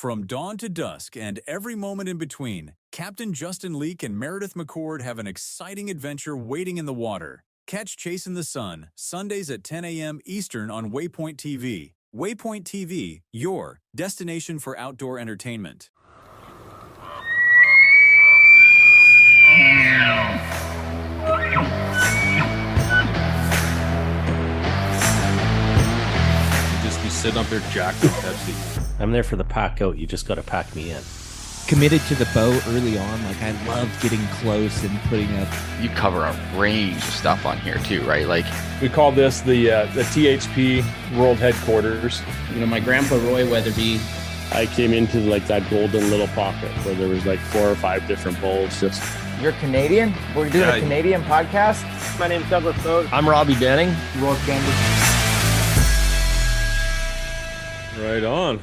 From dawn to dusk and every moment in between, Captain Justin Leake and Meredith McCord have an exciting adventure waiting in the water. Catch Chasing the Sun, Sundays at 10 a.m. Eastern on Waypoint TV. Waypoint TV, your destination for outdoor entertainment. Just be sitting up there jacked with Pepsi. I'm there for the pack out. You just got to pack me in. Committed to the bow early on. Like, I love getting close and putting up. You cover a range of stuff on here too, right? Like, We call this the THP World Headquarters. You know, my grandpa Roy Weatherby. I came into like that golden little pocket where there was like 4 or 5 different bowls. Just You're Canadian? We're doing a Canadian podcast? my name's Douglas Boat. I'm Robbie Denning. Roy Candy. Right on.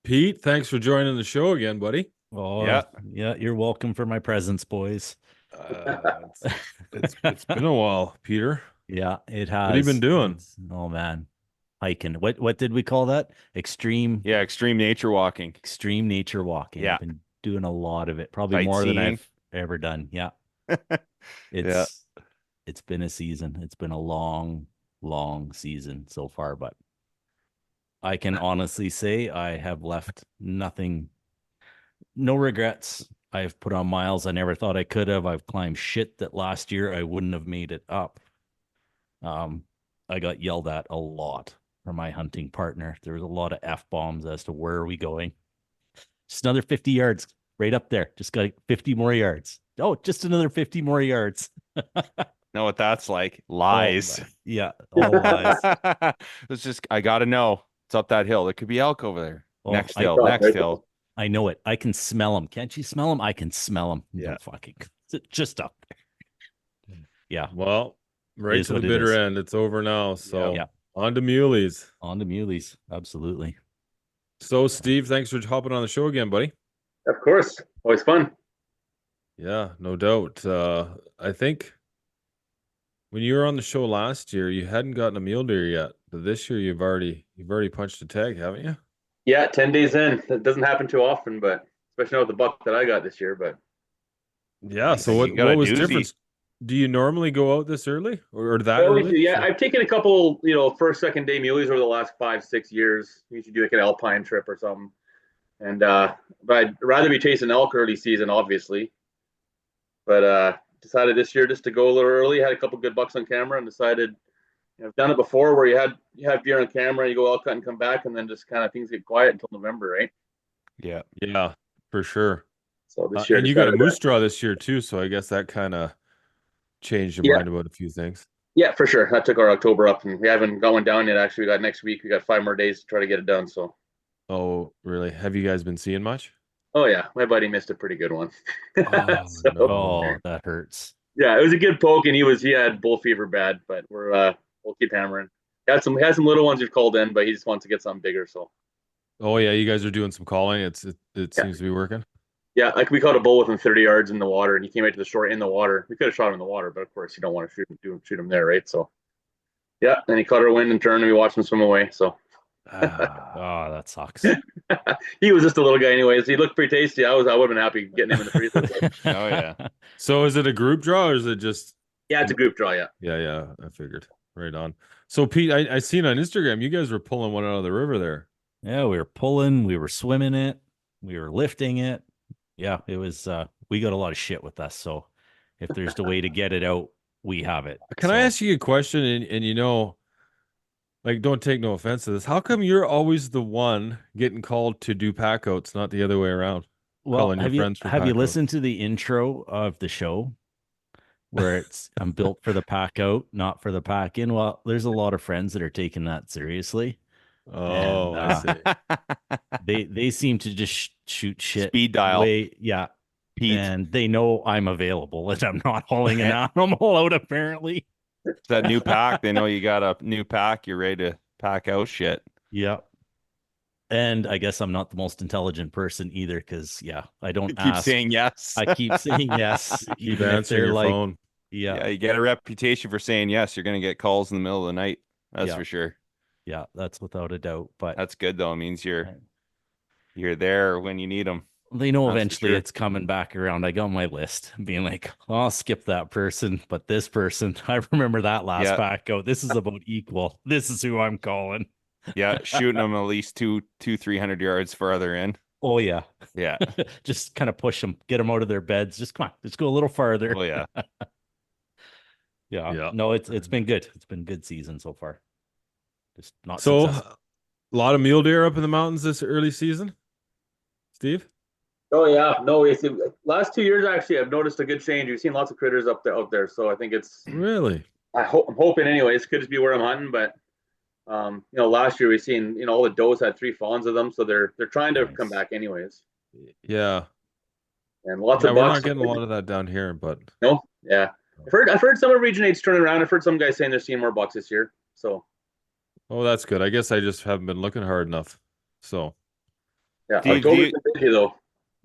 Pete, thanks for joining the show again, buddy. Oh, yeah. You're welcome for my presents, boys. It's been a while, Peter. Yeah, it has. What have you been doing? Oh man, hiking. What did we call that? Extreme extreme nature walking. extreme nature walking. Yeah. I've been doing a lot of it, probably more than Sightseeing. I've ever done. Yeah, it's been a season. It's been a long season so far, but I can honestly say I have left nothing, no regrets. I've put on miles I never thought I could have. I've climbed shit that last year I wouldn't have made it up. I got yelled at a lot from my hunting partner. There was a lot of F-bombs as to where are we going. Just another 50 yards right up there. Just got 50 more yards. Oh, just another 50 more yards. Know what that's like? Lies. Yeah, all lies. It's just, I got to know. It's up that hill. There could be elk over there. Oh, Next I- hill. I know it. I can smell them. Can't you smell them? I can smell them. Yeah. No fucking just up there. Yeah. Well, right Is to the what it bitter is. end. It's over now. So Yeah. on to muleys. On to muleys. Absolutely. So Steve, thanks for hopping on the show again, buddy. Of course. Always fun. Yeah, no doubt. I think when you were on the show last year, you hadn't gotten a mule deer yet. But this year you've already punched a tag, haven't you? Yeah, 10 days in. That doesn't happen too often, but especially not with the buck that I got this year. But Yeah. So You what got a was doozy. different? Do you normally go out this early or that early? yeah, I've taken a couple, first, second day muleys over the last 5-6 years. Usually do like an alpine trip or something. And but I'd rather be chasing elk early season, obviously. But decided this year just to go a little early. Had a couple good bucks on camera and decided. I've done it before where you have deer on camera, you go elk hunt and come back, and then just kind of things get quiet until November, right? Yeah. Yeah, for sure. So this year, And you got a decided moose draw this year too, so I guess that kind of changed your Yeah. mind about a few things. Yeah, for sure. That took our October up, and we haven't gone down yet. Actually, we got next week. We got 5 more days to try to get it done. So, Oh, really? Have you guys been seeing much? oh yeah, my buddy missed a pretty good one. Oh, So, no. Oh, that hurts. yeah, it was a good poke, and he had bull fever bad, but we'll keep hammering. Had some little ones who called in, but he just wants to get something bigger. So, Oh yeah, you guys are doing some calling. It Yeah. seems to be working. yeah, like we caught a bull within 30 yards in the water, and he came out to the shore in the water. We could have shot him in the water, but of course you don't want to shoot him there, right? So, yeah, and he caught our wind and turned, and we watched him swim away. So. Oh, that sucks. He was just a little guy, anyways. He looked pretty tasty. I would have been happy getting him in the freezer. Oh, yeah. So is it a group draw or is it just? Yeah, it's a group draw. Yeah. Yeah, I figured. Right on. So Pete, I seen on Instagram you guys were pulling one out of the river there. Yeah, we were pulling, we were swimming it, we were lifting it. Yeah, it was we got a lot of shit with us. So if there's the way to get it out, we have it. Can I ask you a question? And like, don't take no offense to this. How come you're always the one getting called to do pack outs, not the other way around? Well, calling your have you friends for have you pack outs? listened to the intro of the show where it's I'm built for the pack out, not for the pack in? Well, there's a lot of friends that are taking that seriously. Oh, And, I see. They seem to just shoot shit. Speed dial. Yeah. Pete, And they know I'm available and I'm not hauling an animal out apparently. that new pack. They know you got a new pack. You're ready to pack out shit. Yeah. And I guess I'm not the most intelligent person either, because I don't Keep ask. saying yes. I keep saying yes. Keep even if answering they're your like, phone. Yeah, you get a reputation for saying yes. You're going to get calls in the middle of the night. That's Yeah. for sure. Yeah, that's without a doubt. But That's good though. It means you're you're there when you need them. They know That's for eventually sure. it's coming back around. I got my list being like, I'll skip that person, but this person, I remember that last Yeah. pack out. This is about equal. This is who I'm calling. Yeah, shooting them at least 300 yards farther in. Oh yeah. Yeah. Just kind of push them, get them out of their beds. Just come on, let's go a little farther. Oh yeah. Yeah. Yeah. No, it's been good. It's been good season so far. Just not So, successful. a lot of mule deer up in the mountains this early season. Steve? Oh yeah, no. It's last 2 years actually. I've noticed a good change. We've seen lots of critters out there. So I think it's. Really? I'm hoping anyways. Could just be where I'm hunting, but last year we seen all the does had 3 fawns of them, so they're trying to come back anyways. Yeah. And lots Yeah, of we're bucks. not getting a lot of that down here, but No, yeah. I've heard some of Region 8's turning around. I've heard some guys saying they're seeing more bucks this year. So oh, that's good. I guess I just haven't been looking hard enough. So yeah, Steve, October's been busy though.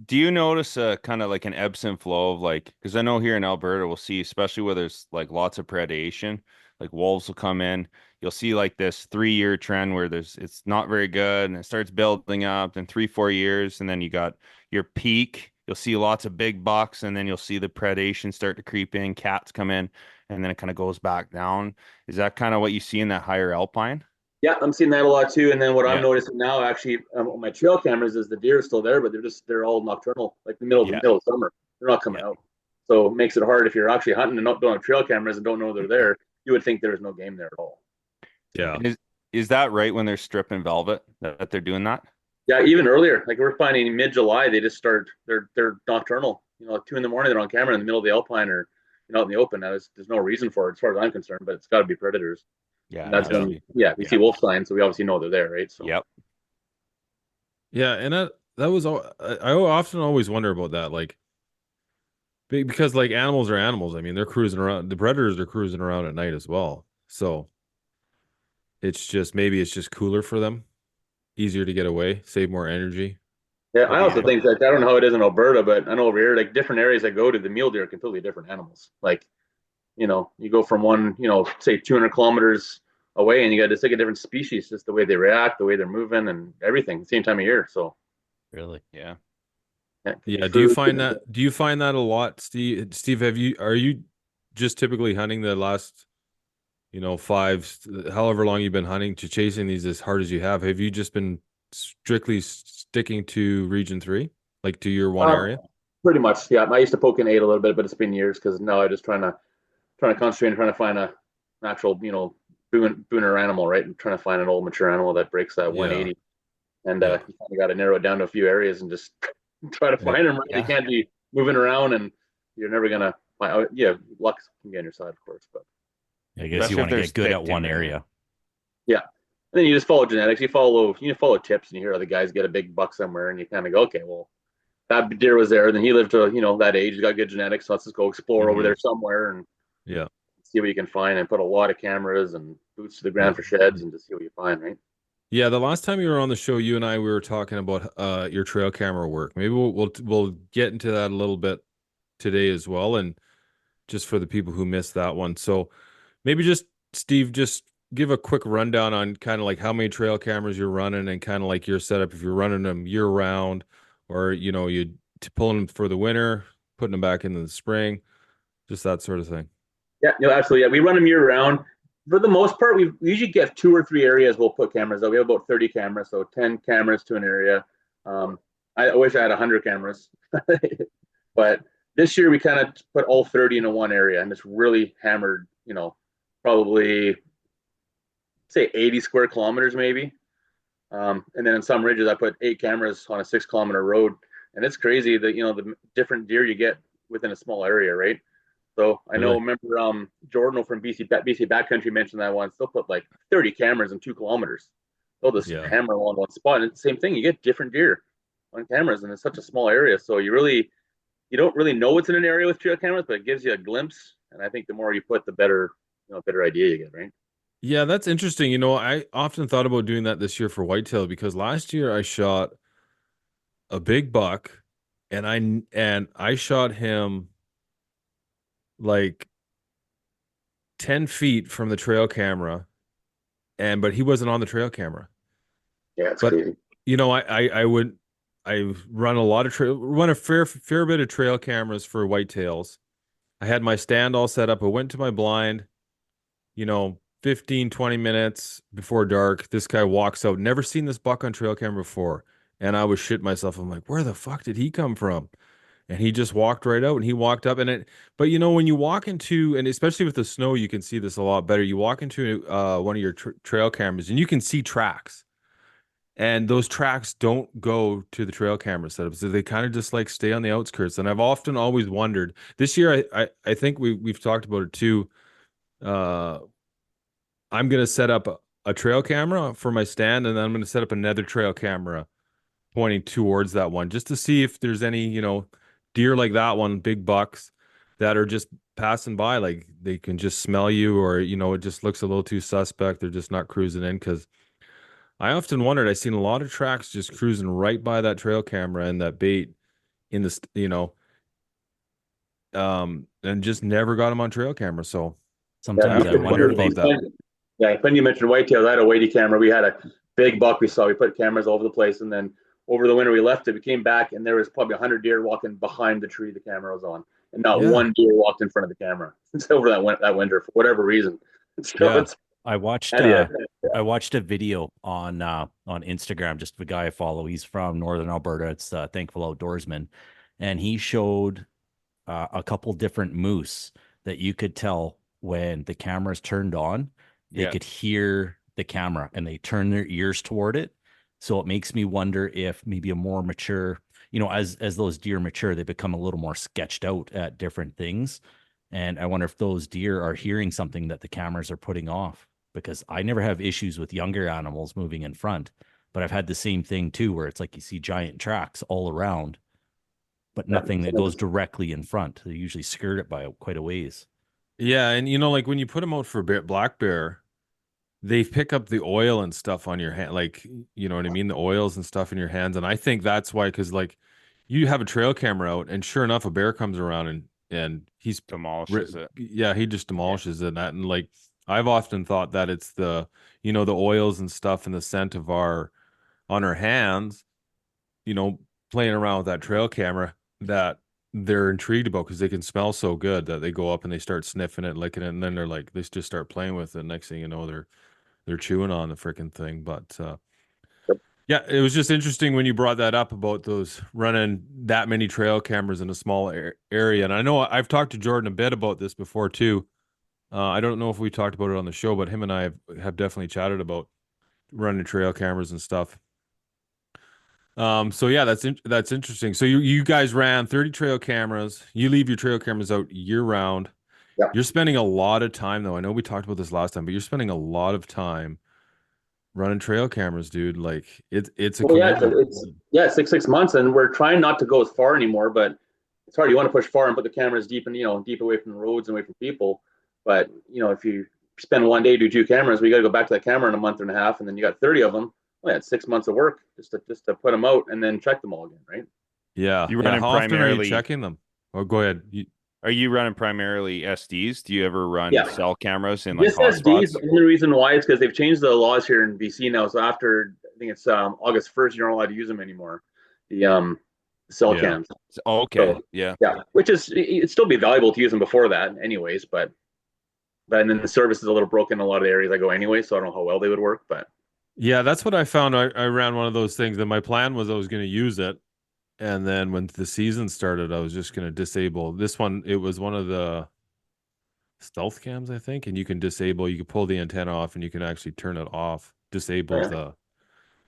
Do you notice kind of like an ebbs and flow of like, because I know here in Alberta we'll see, especially where there's like lots of predation, like wolves will come in. You'll see like this 3-year trend where it's not very good and it starts building up, then 3-4 years, and then you got your peak. You'll see lots of big bucks, and then you'll see the predation start to creep in, cats come in, and then it kind of goes back down. Is that kind of what you see in that higher alpine? Yeah, I'm seeing that a lot too. And then what Yeah. I'm noticing now, actually, on my trail cameras, is the deer are still there, but they're all nocturnal, like the middle of summer. They're not coming out, so it makes it hard if you're actually hunting and don't have trail cameras and don't know they're there. You would think there's no game there at all. yeah. Is that right when they're stripping velvet that they're doing that? Yeah, even earlier, like we're finding mid-July, they just start. They're nocturnal. Like 2 a.m, they're on camera in the middle of the alpine or out in the open. Now, there's no reason for it as far as I'm concerned, but it's got to be predators. Yeah, And that's when we see wolf signs, so we obviously know they're there, right? So Yep. Yeah, and that was I often always wonder about that, like because like animals are animals. I mean, they're cruising around. The predators are cruising around at night as well. So maybe it's just cooler for them, easier to get away, save more energy. yeah, I also think that I don't know how it is in Alberta, but I know over here, like different areas I go to, the mule deer are completely different animals. Like, you go from one, say 200 kilometers away, and you got to take a different species, just the way they react, the way they're moving, and everything, same time of year. So Really? Yeah. Yeah. Do you find that a lot, Steve? Steve, are you just typically hunting the last, however long you've been hunting, to chasing these as hard as you have? Have you just been strictly sticking to Region 3, like to your one area? Pretty much, yeah. I used to poke in 8 a little bit, but it's been years because now I'm just trying to concentrate and trying to find a natural, booner animal, right? And trying to find an old mature animal that breaks that 180. And you kind of got to narrow it down to a few areas and just try to find them. Right? Yeah. You can't be moving around, and you're never gonna find. Yeah, luck can be on your side, of course, but I guess you want to get good at one area. yeah. And then you just follow genetics. You follow tips, and you hear other guys get a big buck somewhere, and you kind of go, okay, well, that deer was there, then he lived to that age. He's got good genetics, so let's just go explore over there somewhere and see what you can find, and put a lot of cameras and boots to the ground for sheds, and just see what you find, right? Yeah, the last time you were on the show, you and I, we were talking about your trail camera work. Maybe we'll get into that a little bit today as well, and just for the people who missed that one. So maybe just Steve, just give a quick rundown on kind of like how many trail cameras you're running and kind of like your setup, if you're running them year round, or you pulling them for the winter, putting them back in the spring, just that sort of thing. Yeah, no, absolutely. Yeah, we run them year round. For the most part, we usually get 2 or 3 areas we'll put cameras. We have about 30 cameras, so 10 cameras to an area. I wish I had 100 cameras, but this year we kind of put all 30 into one area and just really hammered, probably say 80 square kilometers maybe. And then in some ridges, I put 8 cameras on a 6-kilometer road, and it's crazy that the different deer you get within a small area, right? So I know, remember Jordan from BC Backcountry mentioned that once. They'll put like 30 cameras in 2 kilometers. They'll just hammer along one spot. And it's the same thing. You get different deer on cameras, and it's such a small area. So you don't really know what's in an area with trail cameras, but it gives you a glimpse. And I think the more you put, the better idea you get, right? Yeah, that's interesting. I often thought about doing that this year for whitetail, because last year I shot a big buck, and I shot him like 10 feet from the trail camera, but he wasn't on the trail camera. Yeah, it's crazy. I would, I run a fair bit of trail cameras for whitetails. I had my stand all set up. I went to my blind, 15, 20 minutes before dark. This guy walks out. Never seen this buck on trail camera before. And I was shit myself. I'm like, where the fuck did he come from? And he just walked right out and he walked up but when you walk into, and especially with the snow, you can see this a lot better. You walk into one of your trail cameras and you can see tracks. And those tracks don't go to the trail camera setup. So they kind of just like stay on the outskirts. And I've often always wondered this year, I think we've talked about it too. I'm going to set up a trail camera for my stand, and then I'm going to set up another trail camera pointing towards that one just to see if there's any, deer like that one, big bucks that are just passing by. Like they can just smell you, or, it just looks a little too suspect. They're just not cruising in. Cause I often wondered, I've seen a lot of tracks just cruising right by that trail camera and that bait in the, and just never got them on trail camera. So sometimes I wonder about that. Yeah, when you mentioned whitetail, I had a weighty camera. We had a big buck we saw. We put cameras all over the place, and then over the winter we left it. We came back, and there was probably 100 deer walking behind the tree the camera was on, and not one deer walked in front of the camera. It's over that winter for whatever reason. So I watched I watched a video on Instagram, just a guy I follow. He's from Northern Alberta. It's Thankful Outdoorsman, and he showed a couple different moose that you could tell when the camera's turned on. They could hear the camera and they turn their ears toward it. So it makes me wonder if maybe a more mature, as those deer mature, they become a little more sketched out at different things. And I wonder if those deer are hearing something that the cameras are putting off, because I never have issues with younger animals moving in front, but I've had the same thing too, where it's like you see giant tracks all around, but nothing that goes directly in front. They usually skirt it by quite a ways. Yeah. And, like when you put them out for black bear, they pick up the oil and stuff on your hand, like, you know what I mean? The oils and stuff in your hands. And I think that's why, because like you have a trail camera out and sure enough, a bear comes around and he's demolishes it. Yeah, he just demolishes it. And like, I've often thought that it's the, the oils and stuff and the scent of on our hands, playing around with that trail camera that they're intrigued about, because they can smell so good that they go up and they start sniffing it, licking it, and then they just start playing with it. Next thing you know, they're chewing on the freaking thing. But yeah, it was just interesting when you brought that up about those running that many trail cameras in a small area. And I know I've talked to Jordan a bit about this before too. I don't know if we talked about it on the show, but him and I have definitely chatted about running trail cameras and stuff. So yeah, that's interesting. So you guys ran 30 trail cameras. You leave your trail cameras out year round. Yep. You're spending a lot of time though. I know we talked about this last time, but you're spending a lot of time running trail cameras, dude. Like it's a commitment. It's 6 months, and we're trying not to go as far anymore, but it's hard. You want to push far and put the cameras deep away from the roads and away from people. But if you spend one day do 2 cameras, we got to go back to that camera in a month and a half, and then you got 30 of them. Well, that's 6 months of work just to put them out and then check them all again, right? Yeah. You running how often primarily are you checking them? Oh, go ahead. Are you running primarily SDs? Do you ever run cell cameras in like SDs? The only reason why is because they've changed the laws here in BC now. So after I think it's August 1st, you're not allowed to use them anymore. The cell cams. Okay. So, yeah. Which is it'd still be valuable to use them before that, anyways. But and then the service is a little broken in a lot of the areas I go anyway, so I don't know how well they would work. But yeah, that's what I found. I ran one of those things, and my plan was I was going to use it. And then when the season started, I was just going to disable this one. It was one of the stealth cams, I think. And you can pull the antenna off and you can actually turn it off, disable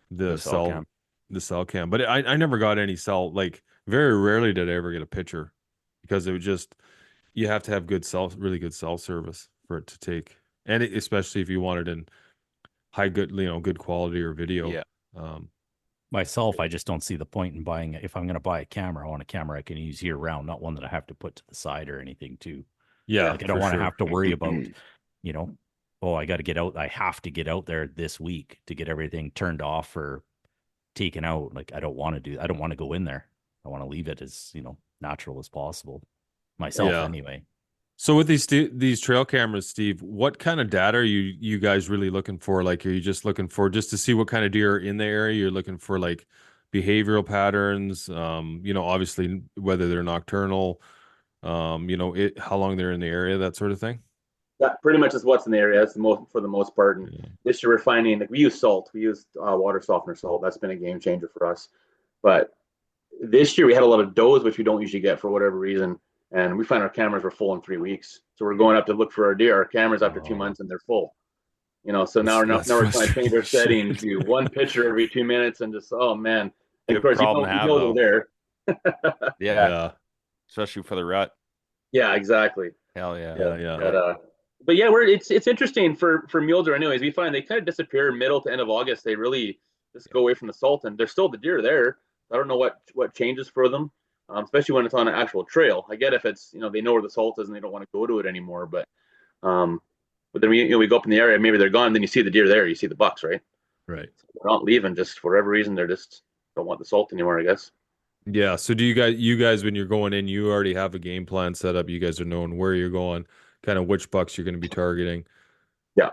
the cell cam. But I never got any cell, like very rarely did I ever get a picture, because it would just, you have to have really good cell service for it to take. And especially if you wanted in good quality or video. Yeah. Myself, I just don't see the point in buying it. If I'm going to buy a camera, I want a camera I can use year round, not one that I have to put to the side or anything too. Yeah. Like I don't want to have to worry about, I got to get out. I have to get out there this week to get everything turned off or taken out. Like I don't want to go in there. I want to leave it as, natural as possible myself anyway. So with these trail cameras, Steve, what kind of data are you guys really looking for? Like, are you just looking for just to see what kind of deer are in the area? You're looking for like behavioral patterns, obviously whether they're nocturnal, how long they're in the area, that sort of thing? That pretty much is what's in the area. That's for the most part. And this year we're finding, like, we use salt. We use water softener salt. That's been a game changer for us. But this year we had a lot of does, which we don't usually get for whatever reason. And we find our cameras were full in 3 weeks. So we're going up to look for our deer, our cameras after 2 months, and they're full. So now we're trying to change our settings to one picture every 2 minutes, and just, oh man. And of course, you know they're there. Yeah. Especially for the rut. Yeah, exactly. Hell yeah. But yeah, it's interesting for mule deer anyways. We find they kind of disappear middle to end of August. They really just go away from the salt, and there's still the deer there. I don't know what changes for them, especially when it's on an actual trail. I get if it's, they know where the salt is and they don't want to go to it anymore. But then we go up in the area, maybe they're gone. Then you see the deer there, you see the bucks, right? Right. So they're not leaving just for whatever reason. They're just don't want the salt anymore, I guess. Yeah. So do you guys, when you're going in, you already have a game plan set up? You guys are knowing where you're going, kind of which bucks you're going to be targeting. Yeah.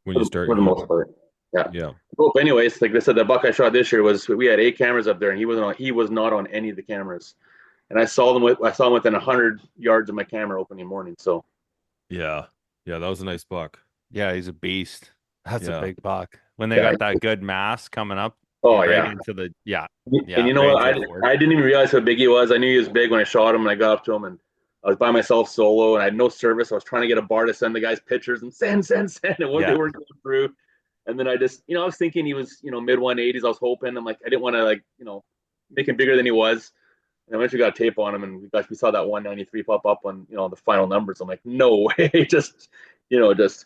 When you start. For the most part. Yeah. Yeah. Well, anyways, like I said, the buck I shot this year we had 8 cameras up there, and he was not on any of the cameras. And I saw him within 100 yards of my camera opening morning. So. Yeah. Yeah. That was a nice buck. Yeah. He's a beast. That's a big buck. When they got that good mass coming up. Oh, right into the, And you know what? I didn't even realize how big he was. I knew he was big when I shot him, and I got up to him, and I was by myself solo, and I had no service. I was trying to get a bar to send the guys pictures and send. And they weren't going through. And then I just, I was thinking he was, mid 180s. I was hoping. I'm like, I didn't want to, make him bigger than he was. And I eventually got tape on him, and we saw that 193 pop up on, the final numbers. I'm like, no way. just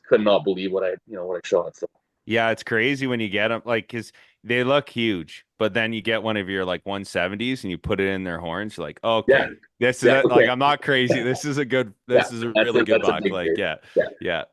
could not believe what I shot. So. Yeah, it's crazy when you get them, like, because they look huge, but then you get one of your like 170s and you put it in their horns. You're like, okay, this is it. Like, I'm not crazy. This is a really good buck. Like, yeah.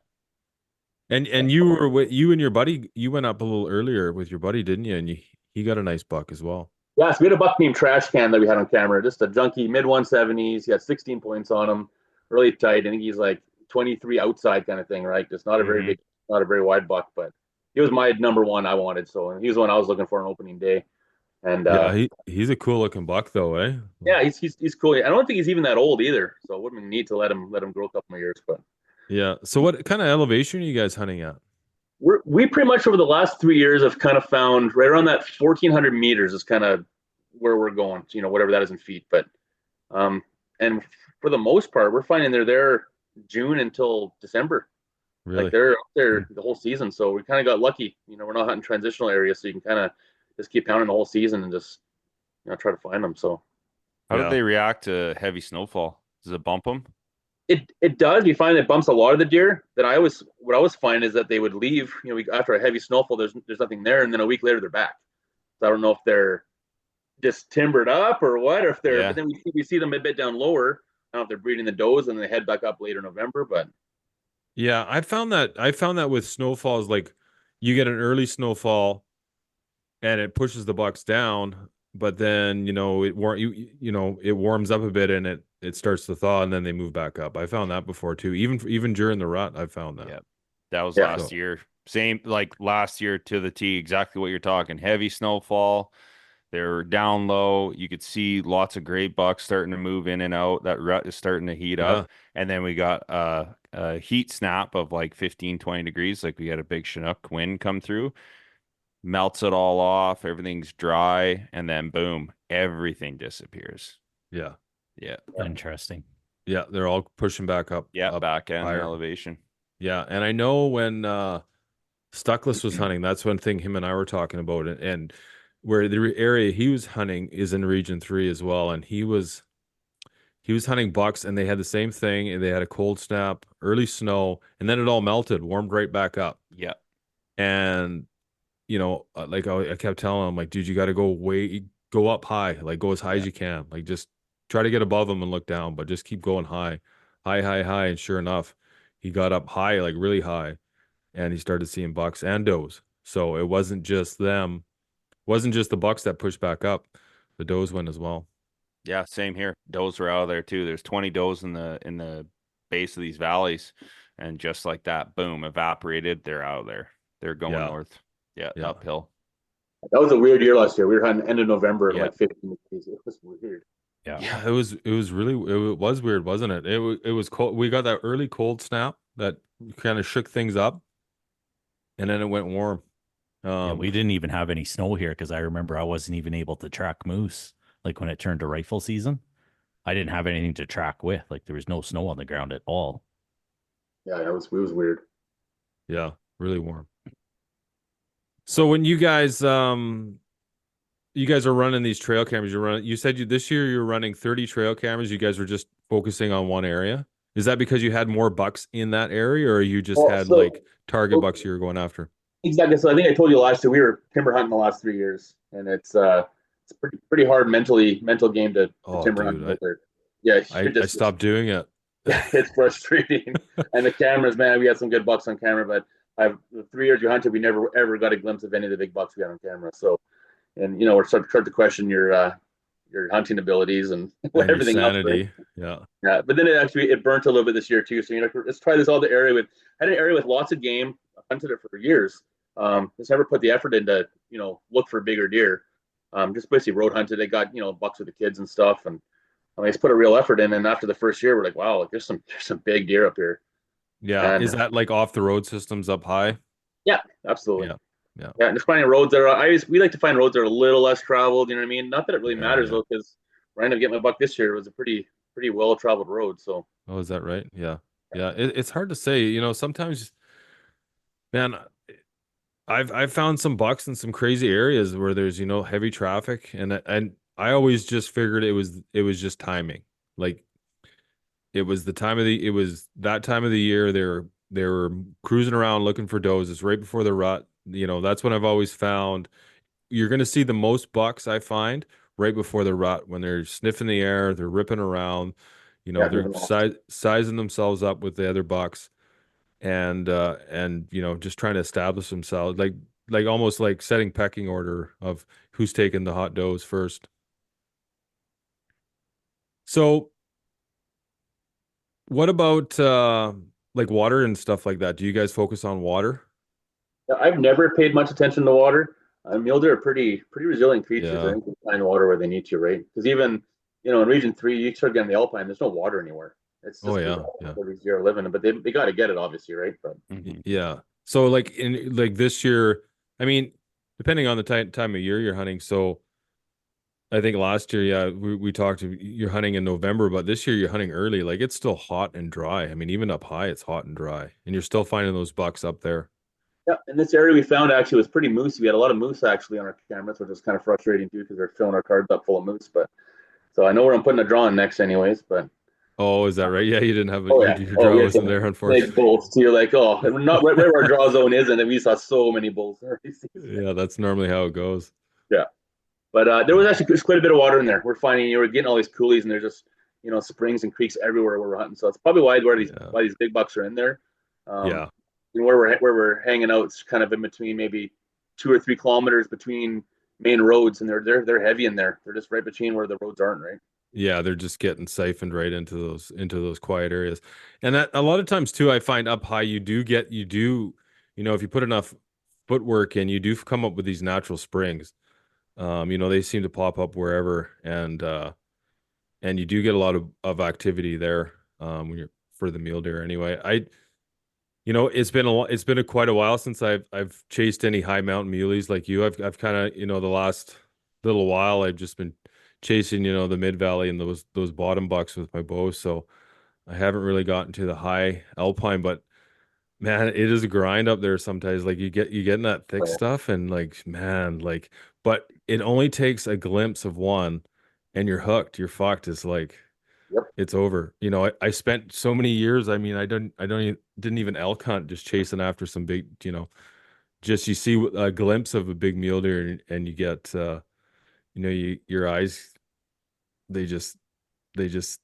And you and your buddy, you went up a little earlier with your buddy, didn't you? And he got a nice buck as well. Yeah, so we had a buck named Trash Can that we had on camera, just a junky mid 170s. He had 16 points on him, really tight. I think he's like 23 outside kind of thing, right? Just not a very big, not a very wide buck, but he was my number one I wanted. So he was the one I was looking for on opening day. And he's a cool looking buck though, eh? Yeah, he's cool. I don't think he's even that old either. So it wouldn't be neat to let him grow a couple more years. But yeah. So what kind of elevation are you guys hunting at? We pretty much over the last 3 years have kind of found right around that 1,400 meters is kind of where we're going. Whatever that is in feet. But and for the most part, we're finding they're there June until December. Really? Like they're up there the whole season. So we kind of got lucky. We're not hunting transitional areas, so you can kind of just keep pounding the whole season and just try to find them. So how do they react to heavy snowfall? Does it bump them? It does. We find it bumps a lot of the deer. What I always find is that they would leave. After a heavy snowfall, there's nothing there, and then a week later they're back. So I don't know if they're just timbered up or what, or if they're. Yeah. But then we see them a bit down lower. I don't know if they're breeding the does and they head back up later November, but. Yeah, I found that with snowfalls, like you get an early snowfall and it pushes the bucks down, but then it warms up a bit and it starts to thaw and then they move back up. I found that before too. Even during the rut, I found that. Yeah. That was last year. Same like last year to the T, exactly what you're talking. Heavy snowfall. They're down low. You could see lots of great bucks starting to move in and out. That rut is starting to heat up. And then we got a heat snap of like 15, 20 degrees. Like we had a big Chinook wind come through, melts it all off. Everything's dry. And then boom, everything disappears. Yeah. Yeah. Interesting. Yeah. They're all pushing back up. Yeah. Up back end higher. elevation. Yeah. And I know when Stuckless was hunting, that's one thing him and I were talking about. And where the area he was hunting is in Region 3 as well. And he was hunting bucks and they had the same thing. And they had a cold snap, early snow, and then it all melted, warmed right back up. Yeah. And, like I kept telling him, like, dude, you got to go up high, like go as high as you can. Like just try to get above them and look down, but just keep going high. And sure enough, he got up high, like really high. And he started seeing bucks and does. So it wasn't just them. Wasn't just the bucks that pushed back up. The does went as well. Yeah, same here. Does were out of there too. There's 20 does in the base of these valleys, and just like that, boom, evaporated. They're out of there. They're going north. Yeah, uphill. That was a weird year last year. We were hunting end of November, Yeah. like 15 degrees. It was weird. Yeah, it was really it was weird, wasn't it? It was cold. We got that early cold snap that kind of shook things up, and then it went warm. Yeah, we didn't even have any snow here because I remember I wasn't even able to track moose. Like when it turned to rifle season, I didn't have anything to track with. Like there was no snow on the ground at all. Yeah, it was weird. Yeah, really warm. So when you guys are running these trail cameras, you said this year you're running 30 trail cameras. You guys were just focusing on one area. Is that because you had more bucks in that area, or you just had like target bucks you were going after? Exactly. So I think I told you last year we were timber hunting the last 3 years, and it's pretty hard mental game to timber hunt. Yeah, I stopped doing it. It's frustrating. And the cameras, man, we had some good bucks on camera, but the 3 years we hunted, we never ever got a glimpse of any of the big bucks we had on camera. So, and we're starting to question your hunting abilities and everything else. Right? Yeah. But then it burnt a little bit this year too. So let's try this other area I had an area with lots of game. I hunted it for years. Just never put the effort into look for bigger deer. Just basically road hunted. They got bucks with the kids and stuff, and I just put a real effort in. And after the first year, we're like, wow, like, there's some big deer up here. Yeah, and is that like off the road systems up high? Yeah, absolutely. Yeah. And just finding roads we like to find roads that are a little less traveled. You know what I mean? Not that it really matters though, because where I ended up getting my buck this year was a pretty well traveled road. So. Oh, is that right? Yeah. It's hard to say. Sometimes, man, I've found some bucks in some crazy areas where there's heavy traffic, and I always just figured it was just timing. Like it was that time of the year they were cruising around looking for does. It's right before the rut. That's when I've always found you're going to see the most bucks, I find, right before the rut, when they're sniffing the air, they're ripping around, they're sizing themselves up with the other bucks, and just trying to establish themselves, like almost like setting pecking order of who's taking the hot does first. So what about like water and stuff like that? Do you guys focus on water? I've never paid much attention to water. Mule deer are pretty resilient creatures. Yeah. I think they find water where they need to, right? Because even in Region 3, you start getting the Alpine, there's no water anywhere. It's just where these deer are living, but they got to get it, obviously, right? But yeah. So like this year, I mean, depending on the time of year you're hunting. So I think last year, we talked, you're hunting in November, but this year you're hunting early. Like it's still hot and dry. I mean, even up high, it's hot and dry, and you're still finding those bucks up there. Yeah, and this area we found actually was pretty moosey. We had a lot of moose actually on our cameras, which was kind of frustrating too because they're filling our cards up full of moose. But so I know where I'm putting a draw on next, anyways. But is that right? Yeah, you didn't have your draw wasn't there, unfortunately. Big bulls. So you're like, not right where our draw zone is, and we saw so many bulls. Yeah, that's normally how it goes. Yeah, but there was actually quite a bit of water in there. We're finding we're getting all these coulees, and there's just springs and creeks everywhere where we're hunting. So it's probably why these big bucks are in there. Where we're hanging out, it's kind of in between, maybe 2 or 3 kilometers between main roads, and they're heavy in there. They're just right between where the roads aren't, right? Yeah, they're just getting siphoned right into those quiet areas. And that a lot of times too, I find up high if you put enough footwork in, you do come up with these natural springs. They seem to pop up wherever, and you do get a lot of activity there when you're for the mule deer anyway. It's been quite a while since I've chased any high mountain muleys like you. I've kind of the last little while I've just been chasing the mid valley and those bottom bucks with my bow. So I haven't really gotten to the high alpine, but man, it is a grind up there sometimes. Like you get in that thick stuff, and but it only takes a glimpse of one, and you're hooked. You're fucked. It's like. Yep. It's over. I spent so many years. I mean, I didn't even elk hunt, just chasing after some big, just you see a glimpse of a big mule deer, and you get, your eyes, they just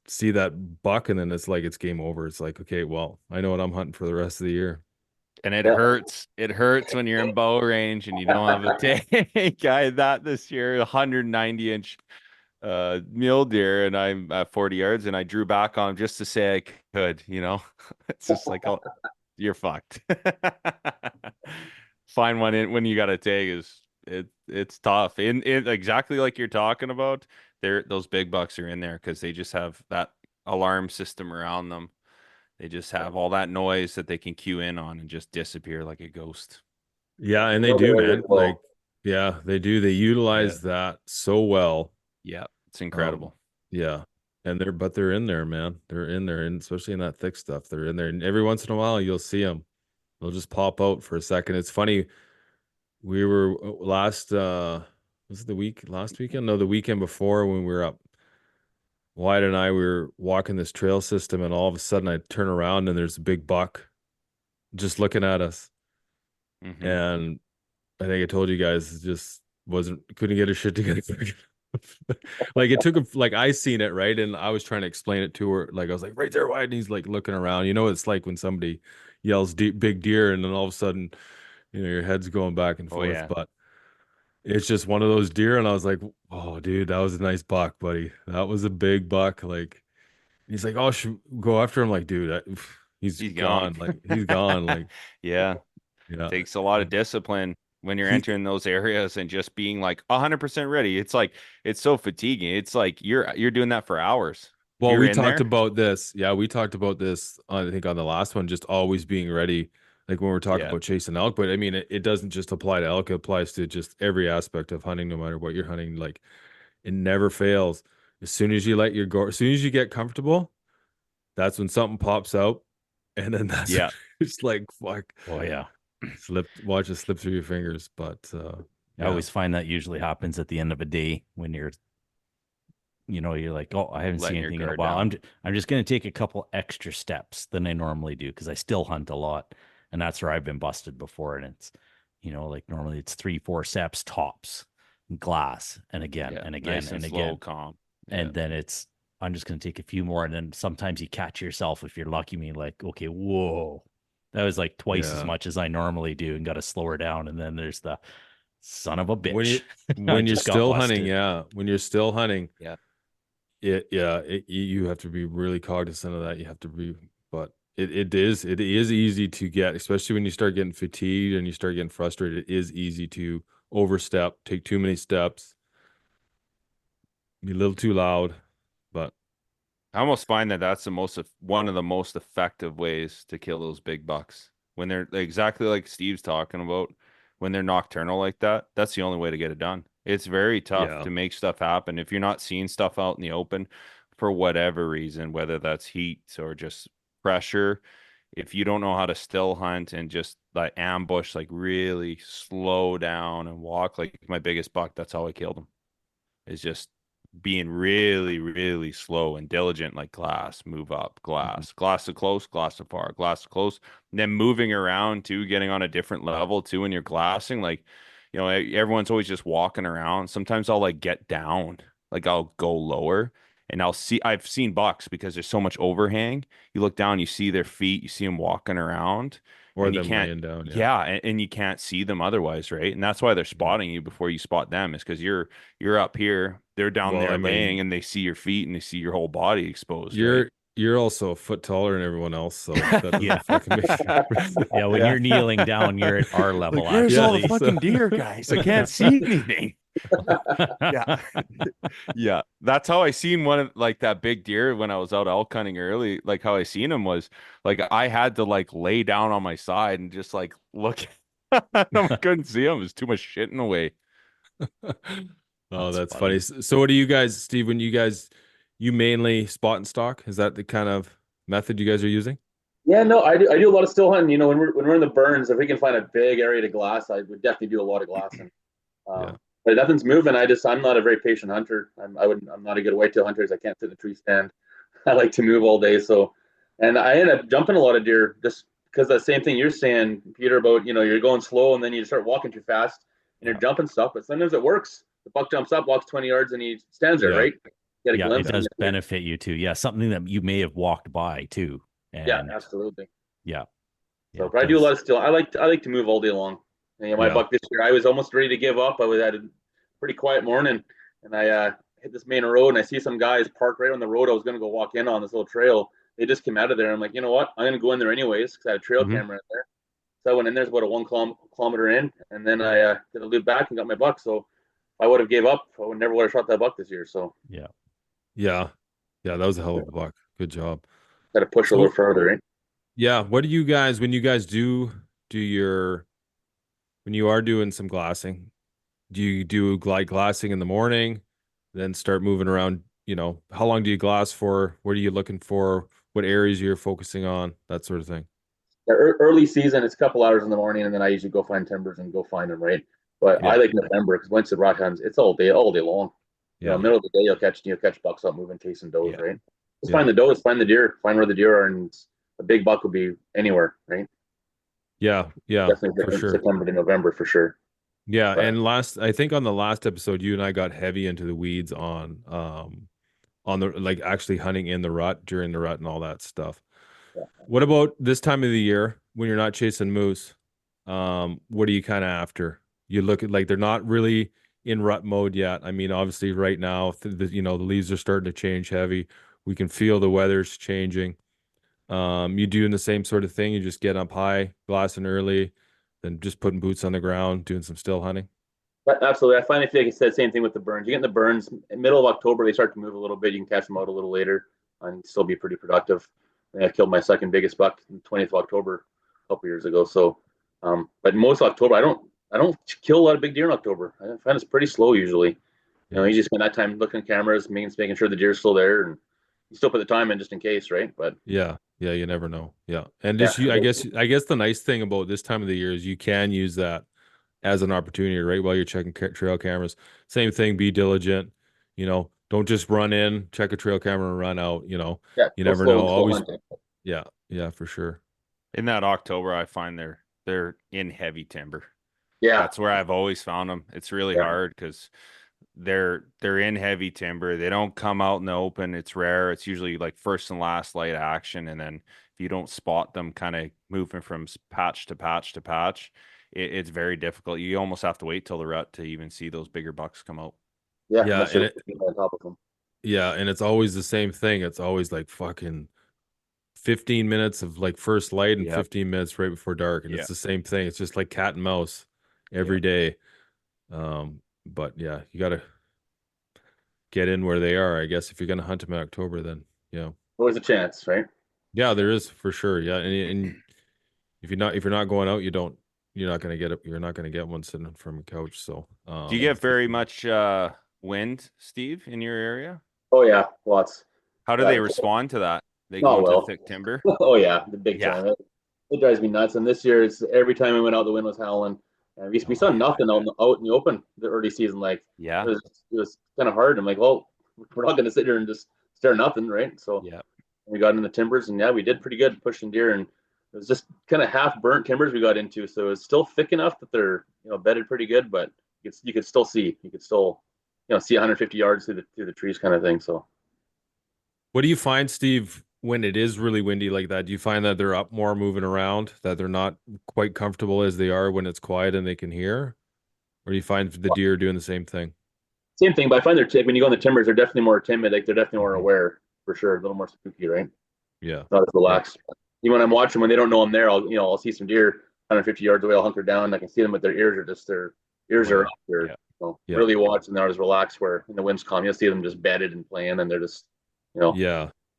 see that buck, and then it's like it's game over. It's like, okay, well, I know what I'm hunting for the rest of the year. And it hurts. It hurts when you're in bow range and you don't have a take. I had that this year, 190-inch. Mule deer, and I'm at 40 yards, and I drew back on him just to say I could, it's just like, you're fucked. Find one when you got a tag is it's tough. In exactly like you're talking about, those big bucks are in there because they just have that alarm system around them. They just have all that noise that they can cue in on and just disappear like a ghost. Yeah, and they do, man. Like, yeah, they do. They utilize that so well. Yeah, it's incredible. Yeah. And they're in there, man. They're in there, and especially in that thick stuff. They're in there. And every once in a while you'll see them. They'll just pop out for a second. It's funny. We were last was it last weekend? No, the weekend before when we were up. Wyatt and I we were walking this trail system, and all of a sudden I turn around and there's a big buck just looking at us. Mm-hmm. And I think I told you guys just couldn't get her shit together. Like it took him, like I seen it, right? And I was trying to explain it to her. Like I was like, right there, Wyatt, and he's like looking around. You know, it's like when somebody yells big deer, and then all of a sudden, you know, your head's going back and forth. Yeah. But it's just one of those deer, and I was like, oh, dude, that was a nice buck, buddy. That was a big buck. Like he's like, oh, should we go after him? Like, dude, he's gone. Like he's gone. Like yeah. Takes a lot of discipline when you're entering those areas and just being like 100% ready. It's like it's so fatiguing. It's like you're doing that for hours. Well, we talked about this. Yeah, we talked about this, I think, on the last one, just always being ready. Like when we're talking about chasing elk, but I mean, it doesn't just apply to elk. It applies to just every aspect of hunting, no matter what you're hunting. Like it never fails. As soon as you as soon as you get comfortable, that's when something pops out. And then that's it's like, fuck. Oh yeah. Watch it slip through your fingers. But I always find that usually happens at the end of a day when you're like, oh, I haven't seen anything in a while. I'm just going to take a couple extra steps than I normally do because I still hunt a lot, and that's where I've been busted before. And it's, like normally it's 3-4 steps tops, glass, and again and again nice and again, slow, calm, and then I'm just going to take a few more, and then sometimes you catch yourself if you're lucky. Me like, okay, whoa, that was like twice as much as I normally do, and got to slow her down. And then there's the son of a bitch when you're still hunting. Yeah, when you're still hunting. Yeah. You have to be really cognizant of that. You have to be, but it is easy to get, especially when you start getting fatigued and you start getting frustrated. It is easy to overstep, take too many steps, be a little too loud. But I almost find that that's one of the most effective ways to kill those big bucks when they're exactly like Steve's talking about. When they're nocturnal like that, that's the only way to get it done. It's very tough to make stuff happen if you're not seeing stuff out in the open for whatever reason, whether that's heat or just pressure. If you don't know how to still hunt and just like ambush, like really slow down and walk, like my biggest buck, that's how I killed him. Is just being really, really slow and diligent, like glass, move up, glass to close, glass to far, glass to close, and then moving around too, getting on a different level too when you're glassing. Like, everyone's always just walking around. Sometimes I'll like get down, like I'll go lower and I've seen bucks because there's so much overhang. You look down, you see their feet, you see them walking around. Or and them you can't, laying down. and you can't see them otherwise, right? And that's why they're spotting you before you spot them, is because you're up here, they're down there laying, and they see your feet and they see your whole body exposed. You're also a foot taller than everyone else, so that fucking make when you're kneeling down, you're at our level. Like, where's all the fucking deer, guys? I can't see anything. Yeah. That's how I seen one of like that big deer when I was out elk hunting early. Like how I seen him was like I had to like lay down on my side and just like look. I couldn't see him. There's too much shit in the way. Oh, that's funny. So what do you guys, Steve, when you mainly spot and stalk? Is that the kind of method you guys are using? Yeah, no, I do a lot of still hunting. When we're in the burns, if we can find a big area to glass, I would definitely do a lot of glassing. But nothing's moving. I'm not a very patient hunter. I'm not a good whitetail hunter. I can't sit in a tree stand. I like to move all day. So, and I end up jumping a lot of deer just because the same thing you're saying, Peter, about, you're going slow and then you start walking too fast and you're jumping stuff, but sometimes it works. The buck jumps up, walks 20 yards and he stands there, right? It does benefit you too. Yeah. Something that you may have walked by too. And absolutely. Yeah. So but I do a lot of still. I like to move all day long. And my buck this year, I was almost ready to give up. I had a pretty quiet morning, and I hit this main road, and I see some guys parked right on the road. I was going to go walk in on this little trail. They just came out of there. I'm like, you know what? I'm going to go in there anyways because I had a trail camera in there. So I went in there, it's about a 1 kilometer in, and then I did a loop back and got my buck. So if I would have gave up, I would never would have shot that buck this year. So Yeah, that was a hell of a buck. Good job. got to push a little further, right? Yeah. What do you guys, when you guys do your, when you are doing some glassing, do you do glassing in the morning, then start moving around? You know, how long do you glass for? What are you looking for? What areas you're focusing on? That sort of thing. Yeah, early season, it's a couple hours in the morning, and then I usually go find timbers and go find them, right? But I like November because once the rut comes, it's all day long. You know, middle of the day, you'll catch bucks up moving, chasing does, right? Just find the does, find the deer, find where the deer are, and a big buck will be anywhere, right? Yeah, Definitely for sure. September to November for sure. Yeah, but, and I think on the last episode, you and I got heavy into the weeds on the, like, actually hunting in the rut, during the rut and all that stuff. Yeah. What about this time of the year when you're not chasing moose? What are you kind of after? You look at, like, they're not really in rut mode yet. I mean, obviously right now, the leaves are starting to change heavy. We can feel the weather's changing. You doing the same sort of thing? You just get up high, glassing early, then just putting boots on the ground, doing some still hunting? Absolutely. I find, if like I said, same thing with the burns. You get in the burns, in middle of October, they start to move a little bit. You can catch them out a little later and still be pretty productive. I killed my second biggest buck on 20th of October a couple years ago. So, but most of October, I don't kill a lot of big deer in October. I find it's pretty slow usually. You know, you just spend that time looking at cameras, making sure the deer's still there, and you still put the time in just in case, right? But yeah, you never know. Yeah, and just I guess the nice thing about this time of the year is you can use that as an opportunity, right? While you're checking trail cameras. Same thing. Be diligent. You know, don't just run in, check a trail camera, and run out. You know, you never know. Always. Hunting. Yeah, for sure. In that October, I find they're in heavy timber. Yeah, that's where I've always found them. It's really hard because they're in heavy timber. They don't come out in the open. It's rare. It's usually like first and last light action, and then if you don't spot them kind of moving from patch to patch to patch, it's very difficult. You almost have to wait till the rut to even see those bigger bucks come out. Yeah, and on top of them. Yeah, and it's always the same thing. It's always like fucking 15 minutes of like first light and 15 minutes right before dark, and it's the same thing. It's just like cat and mouse every day. But yeah, you gotta get in where they are, I guess. If you're gonna hunt them in October, then always a chance, right? Yeah, there is for sure. Yeah, and if you're not going out, you're not gonna get one sitting from a couch. So do you get very much wind, Steve, in your area? Oh yeah, lots. How do they respond to that? They go into thick timber? Oh yeah, the big time. It drives me nuts. And this year, it's every time we went out, the wind was howling. And we saw nothing out in the open the early season. Like, it was kind of hard. I'm like, well, we're not going to sit here and just stare at nothing, right? So we got in the timbers, and we did pretty good pushing deer. And it was just kind of half burnt timbers we got into, so it's still thick enough that they're bedded pretty good, but you could still see 150 yards through the trees, kind of thing. So, what do you find, Steve, when it is really windy like that? Do you find that they're up more, moving around, that they're not quite comfortable as they are when it's quiet and they can hear? Or do you find the deer doing the same thing? Same thing, but I find when you go in the timbers, they're definitely more timid. Like, they're definitely more aware, for sure. A little more spooky, right? Yeah. Not as relaxed. Even when I'm watching, when they don't know I'm there, I'll see some deer 150 yards away. I'll hunker down, and I can see them with their ears are up. They're really watching. They're not as relaxed. Where in the wind's calm, you'll see them just bedded and playing, and they're just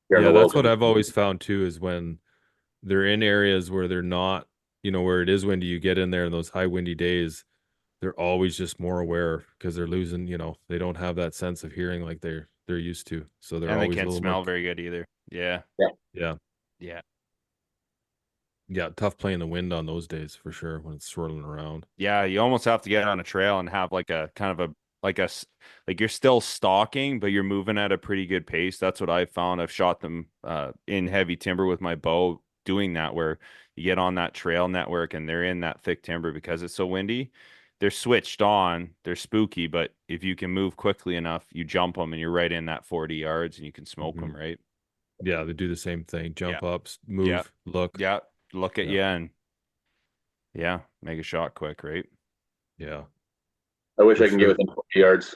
that's what I've always found too, is when they're in areas where they're not, where it is windy, you get in there in those high windy days, they're always just more aware because they're losing, they don't have that sense of hearing like they're used to. So they're always they can't smell very good either. Yeah. Tough playing the wind on those days for sure, when it's swirling around. Yeah, you almost have to get on a trail and have like a kind of like you're still stalking, but you're moving at a pretty good pace. That's what I've found. I've shot them in heavy timber with my bow, doing that, where you get on that trail network and they're in that thick timber because it's so windy. They're switched on, they're spooky, but if you can move quickly enough, you jump them and you're right in that 40 yards and you can smoke them, right? Yeah, they do the same thing. Jump up, move, look. Yeah, look at you and make a shot quick, right? Yeah. I wish I can get within 40 yards.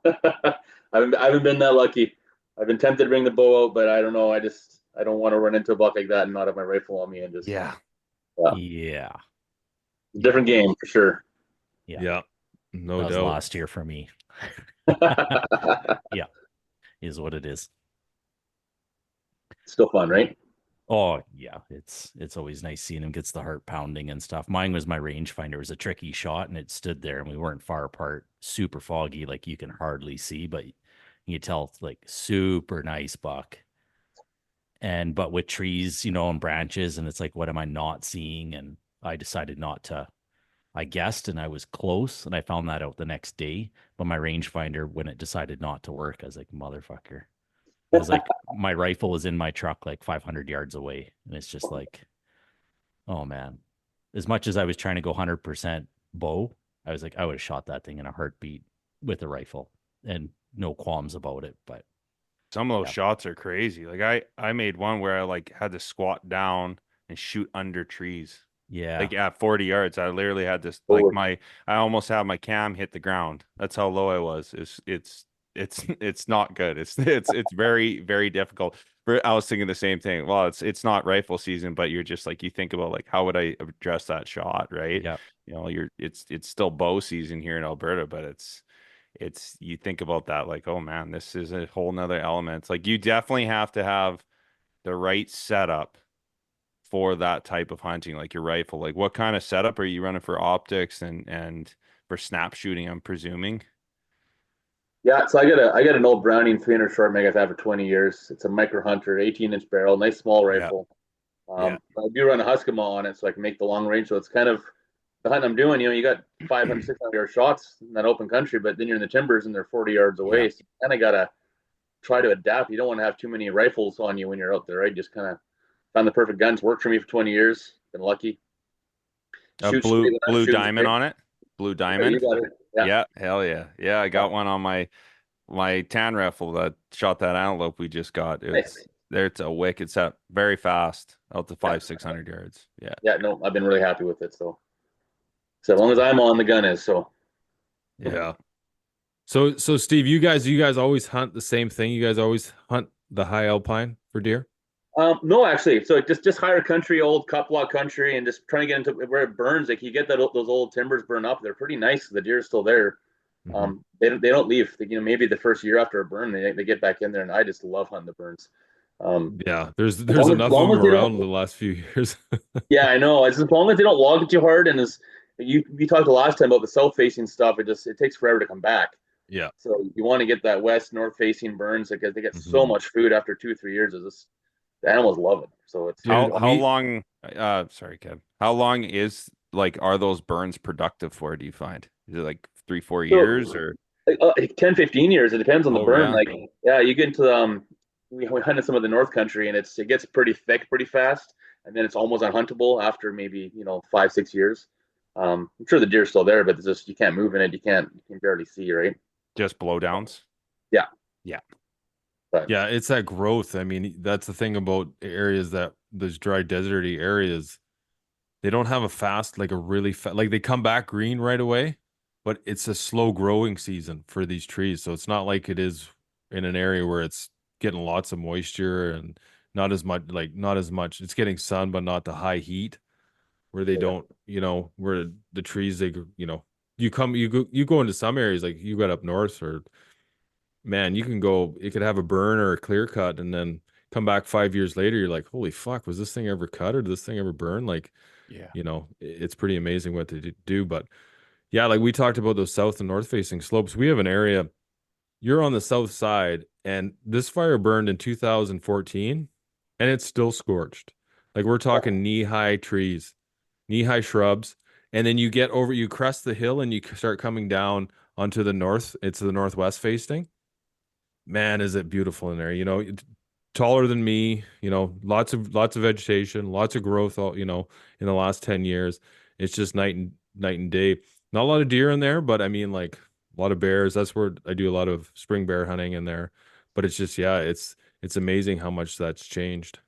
I haven't been that lucky. I've been tempted to bring the bow out, but I don't know. I don't want to run into a buck like that and not have my rifle on me and just. Yeah. Different game for sure. Yeah. No That was doubt. last year for me. Yeah, is what it is. Still fun, right? Oh yeah, it's always nice seeing him. Gets the heart pounding and stuff. Mine was my rangefinder. It was a tricky shot, and it stood there, and we weren't far apart. Super foggy, like you can hardly see, but you can tell like super nice buck. And but with trees, and branches, and it's like, what am I not seeing? And I decided not to. I guessed, and I was close, and I found that out the next day. But my rangefinder, when it decided not to work, I was like, motherfucker. It was like my rifle was in my truck like 500 yards away. And it's just like, oh man. As much as I was trying to go 100% bow, I was like, I would have shot that thing in a heartbeat with a rifle and no qualms about it. But some of those shots are crazy. Like I made one where I like had to squat down and shoot under trees. Yeah. Like at 40 yards, I literally had this like I almost had my cam hit the ground. That's how low I was. It's not good. It's very, very difficult. I was thinking the same thing. Well, it's not rifle season, but you're just like, you think about like, how would I address that shot, right? Yeah. It's still bow season here in Alberta, but you think about that like, oh man, this is a whole nother element. It's like you definitely have to have the right setup for that type of hunting, like your rifle. Like what kind of setup are you running for optics and for snap shooting, I'm presuming? Yeah, so I got an old Browning 300 short mag I've had for 20 years. It's a micro hunter, 18-inch barrel, nice small rifle. I do run a Huskama on it, so I can make the long range. So it's kind of the hunt I'm doing. You got 500, 600 yard shots in that open country, but then you're in the timbers and they're 40 yards away. Yeah. So you kind of gotta try to adapt. You don't want to have too many rifles on you when you're out there, right? Just kind of found the perfect guns. Worked for me for 20 years. Been lucky. Blue diamond on it. Blue diamond. Yeah, hell yeah. Yeah, I got one on my tan rifle that shot that antelope we just got. It's a wicked set, very fast, out to 500-600 yards. Yeah. Yeah, no, I've been really happy with it. So as long as I'm on, the gun is. So yeah. So Steve, you guys always hunt the same thing? You guys always hunt the high alpine for deer? No, actually. So just higher country, old cut block country, and just trying to get into where it burns. Like you get those old timbers burn up. They're pretty nice. The deer are still there. They don't leave. Maybe the first year after a burn, they get back in there, and I just love hunting the burns. Yeah, there's enough of them around in the last few years. Yeah, I know. It's as long as they don't log it too hard, and as we talked the last time about the south facing stuff, it takes forever to come back. Yeah. So you want to get that west north facing burns because they get so much food after 2-3 years. The animals love it. So it's how long? Sorry, Kev. How long are those burns productive for? Do you find is it like 3-4 years or 10-15 years? It depends on the burn. Yeah. You get into we hunted some of the north country, and it gets pretty thick pretty fast, and then it's almost unhuntable after maybe 5-6 years. I'm sure the deer's still there, but it's just you can't move in it. You can barely see, right? Just blowdowns. Yeah. But yeah, it's that growth. I mean, that's the thing about areas that those dry deserty areas. They don't have a fast, like a really fast, like they come back green right away, but it's a slow growing season for these trees. So it's not like it is in an area where it's getting lots of moisture and not as much. It's getting sun, but not the high heat where they don't, where the trees, you go into some areas, like you got up north, or man, you could have a burn or a clear cut and then come back 5 years later. You're like, holy fuck, was this thing ever cut or did this thing ever burn? Like, it's pretty amazing what they do. But yeah, like we talked about those south and north facing slopes. We have an area, you're on the south side, and this fire burned in 2014 and it's still scorched. Like we're talking knee-high trees, knee-high shrubs. And then you crest the hill and you start coming down onto the north. It's the northwest facing. Man, is it beautiful in there, taller than me, lots of vegetation, lots of growth, in the last 10 years. It's just night and day. Not a lot of deer in there, but I mean, like a lot of bears. That's where I do a lot of spring bear hunting in there. But it's just, it's amazing how much that's changed.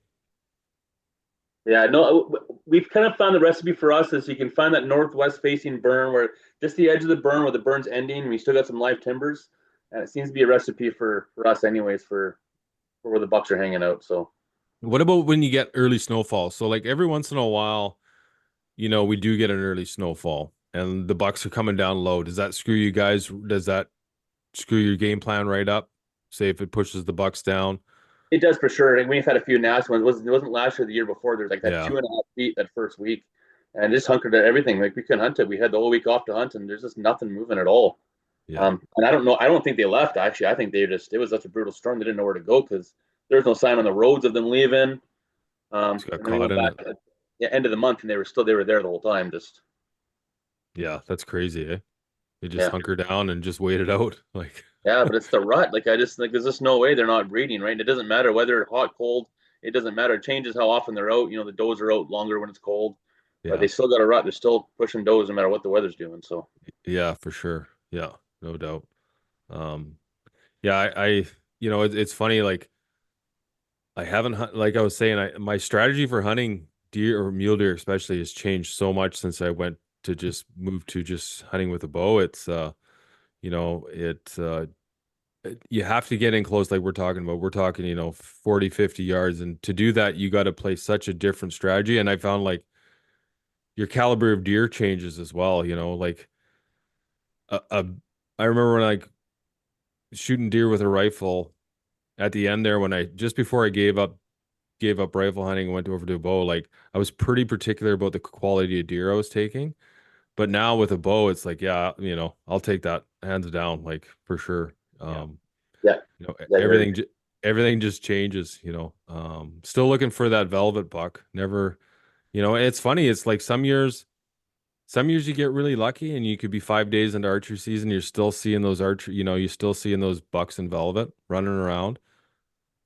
Yeah, no, we've kind of found the recipe for us is you can find that northwest facing burn where just the edge of the burn where the burn's ending, we still got some live timbers. And it seems to be a recipe for us anyways, for where the bucks are hanging out. So what about when you get early snowfall? So like every once in a while, we do get an early snowfall and the bucks are coming down low, does that screw you guys? Does that screw your game plan right up? Say if it pushes the bucks down. It does for sure. And we've had a few nasty ones. It wasn't last year, the year before. There's like that 2.5 feet that first week, and just hunkered at everything. Like we couldn't hunt it. We had the whole week off to hunt, and there's just nothing moving at all. Yeah. And I don't know. I don't think they left. Actually, I think it was such a brutal storm. They didn't know where to go because there's no sign on the roads of them leaving. Just got caught in it. At end of the month, and they were there the whole time. Just that's crazy, eh? They just hunker down and just wait it out. Like yeah, but it's the rut. Like I just like there's just no way they're not breeding, right? And it doesn't matter whether hot, cold. It doesn't matter. It changes how often they're out. The does are out longer when it's cold, but they still got a rut. They're still pushing does no matter what the weather's doing. So yeah, for sure. Yeah, no doubt. I it's funny. Like I haven't like I was saying, my strategy for hunting deer or mule deer especially has changed so much since I went to just move to just hunting with a bow. It's you have to get in close like we're talking about. We're talking 40 50 yards, and to do that you got to play such a different strategy. And I found like your caliber of deer changes as well. Like I remember when I shooting deer with a rifle at the end there, when I just before I gave up rifle hunting and went over to a bow, like I was pretty particular about the quality of deer I was taking. But now with a bow, it's like, I'll take that hands down, like for sure. Everything just changes, still looking for that velvet buck. Never, it's funny. It's like some years you get really lucky and you could be 5 days into archery season. You're still seeing those you're still seeing those bucks in velvet running around.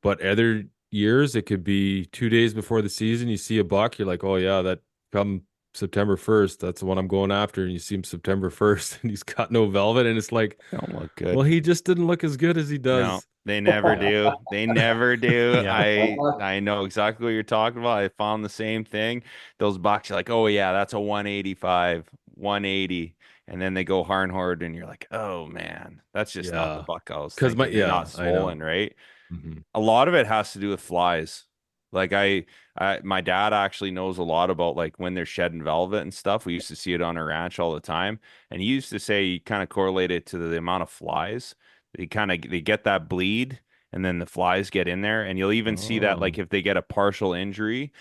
But other years, it could be 2 days before the season. You see a buck, you're like, oh yeah, that come September 1st, that's the one I'm going after. And you see him September 1st and he's got no velvet. And it's like, don't look good. Well, he just didn't look as good as he does. No, they never do. They never do. I know exactly what you're talking about. I found the same thing. Those bucks, you're like, oh yeah, that's a 185, 180. And then they go hard, and you're like, oh man, that's just not the buck I was thinking. They're not swollen, right? Mm-hmm. A lot of it has to do with flies. Like my dad actually knows a lot about like when they're shedding velvet and stuff. We used to see it on our ranch all the time. And he used to say he kind of correlated to the amount of flies. They get that bleed and then the flies get in there. And you'll even see that like if they get a partial injury,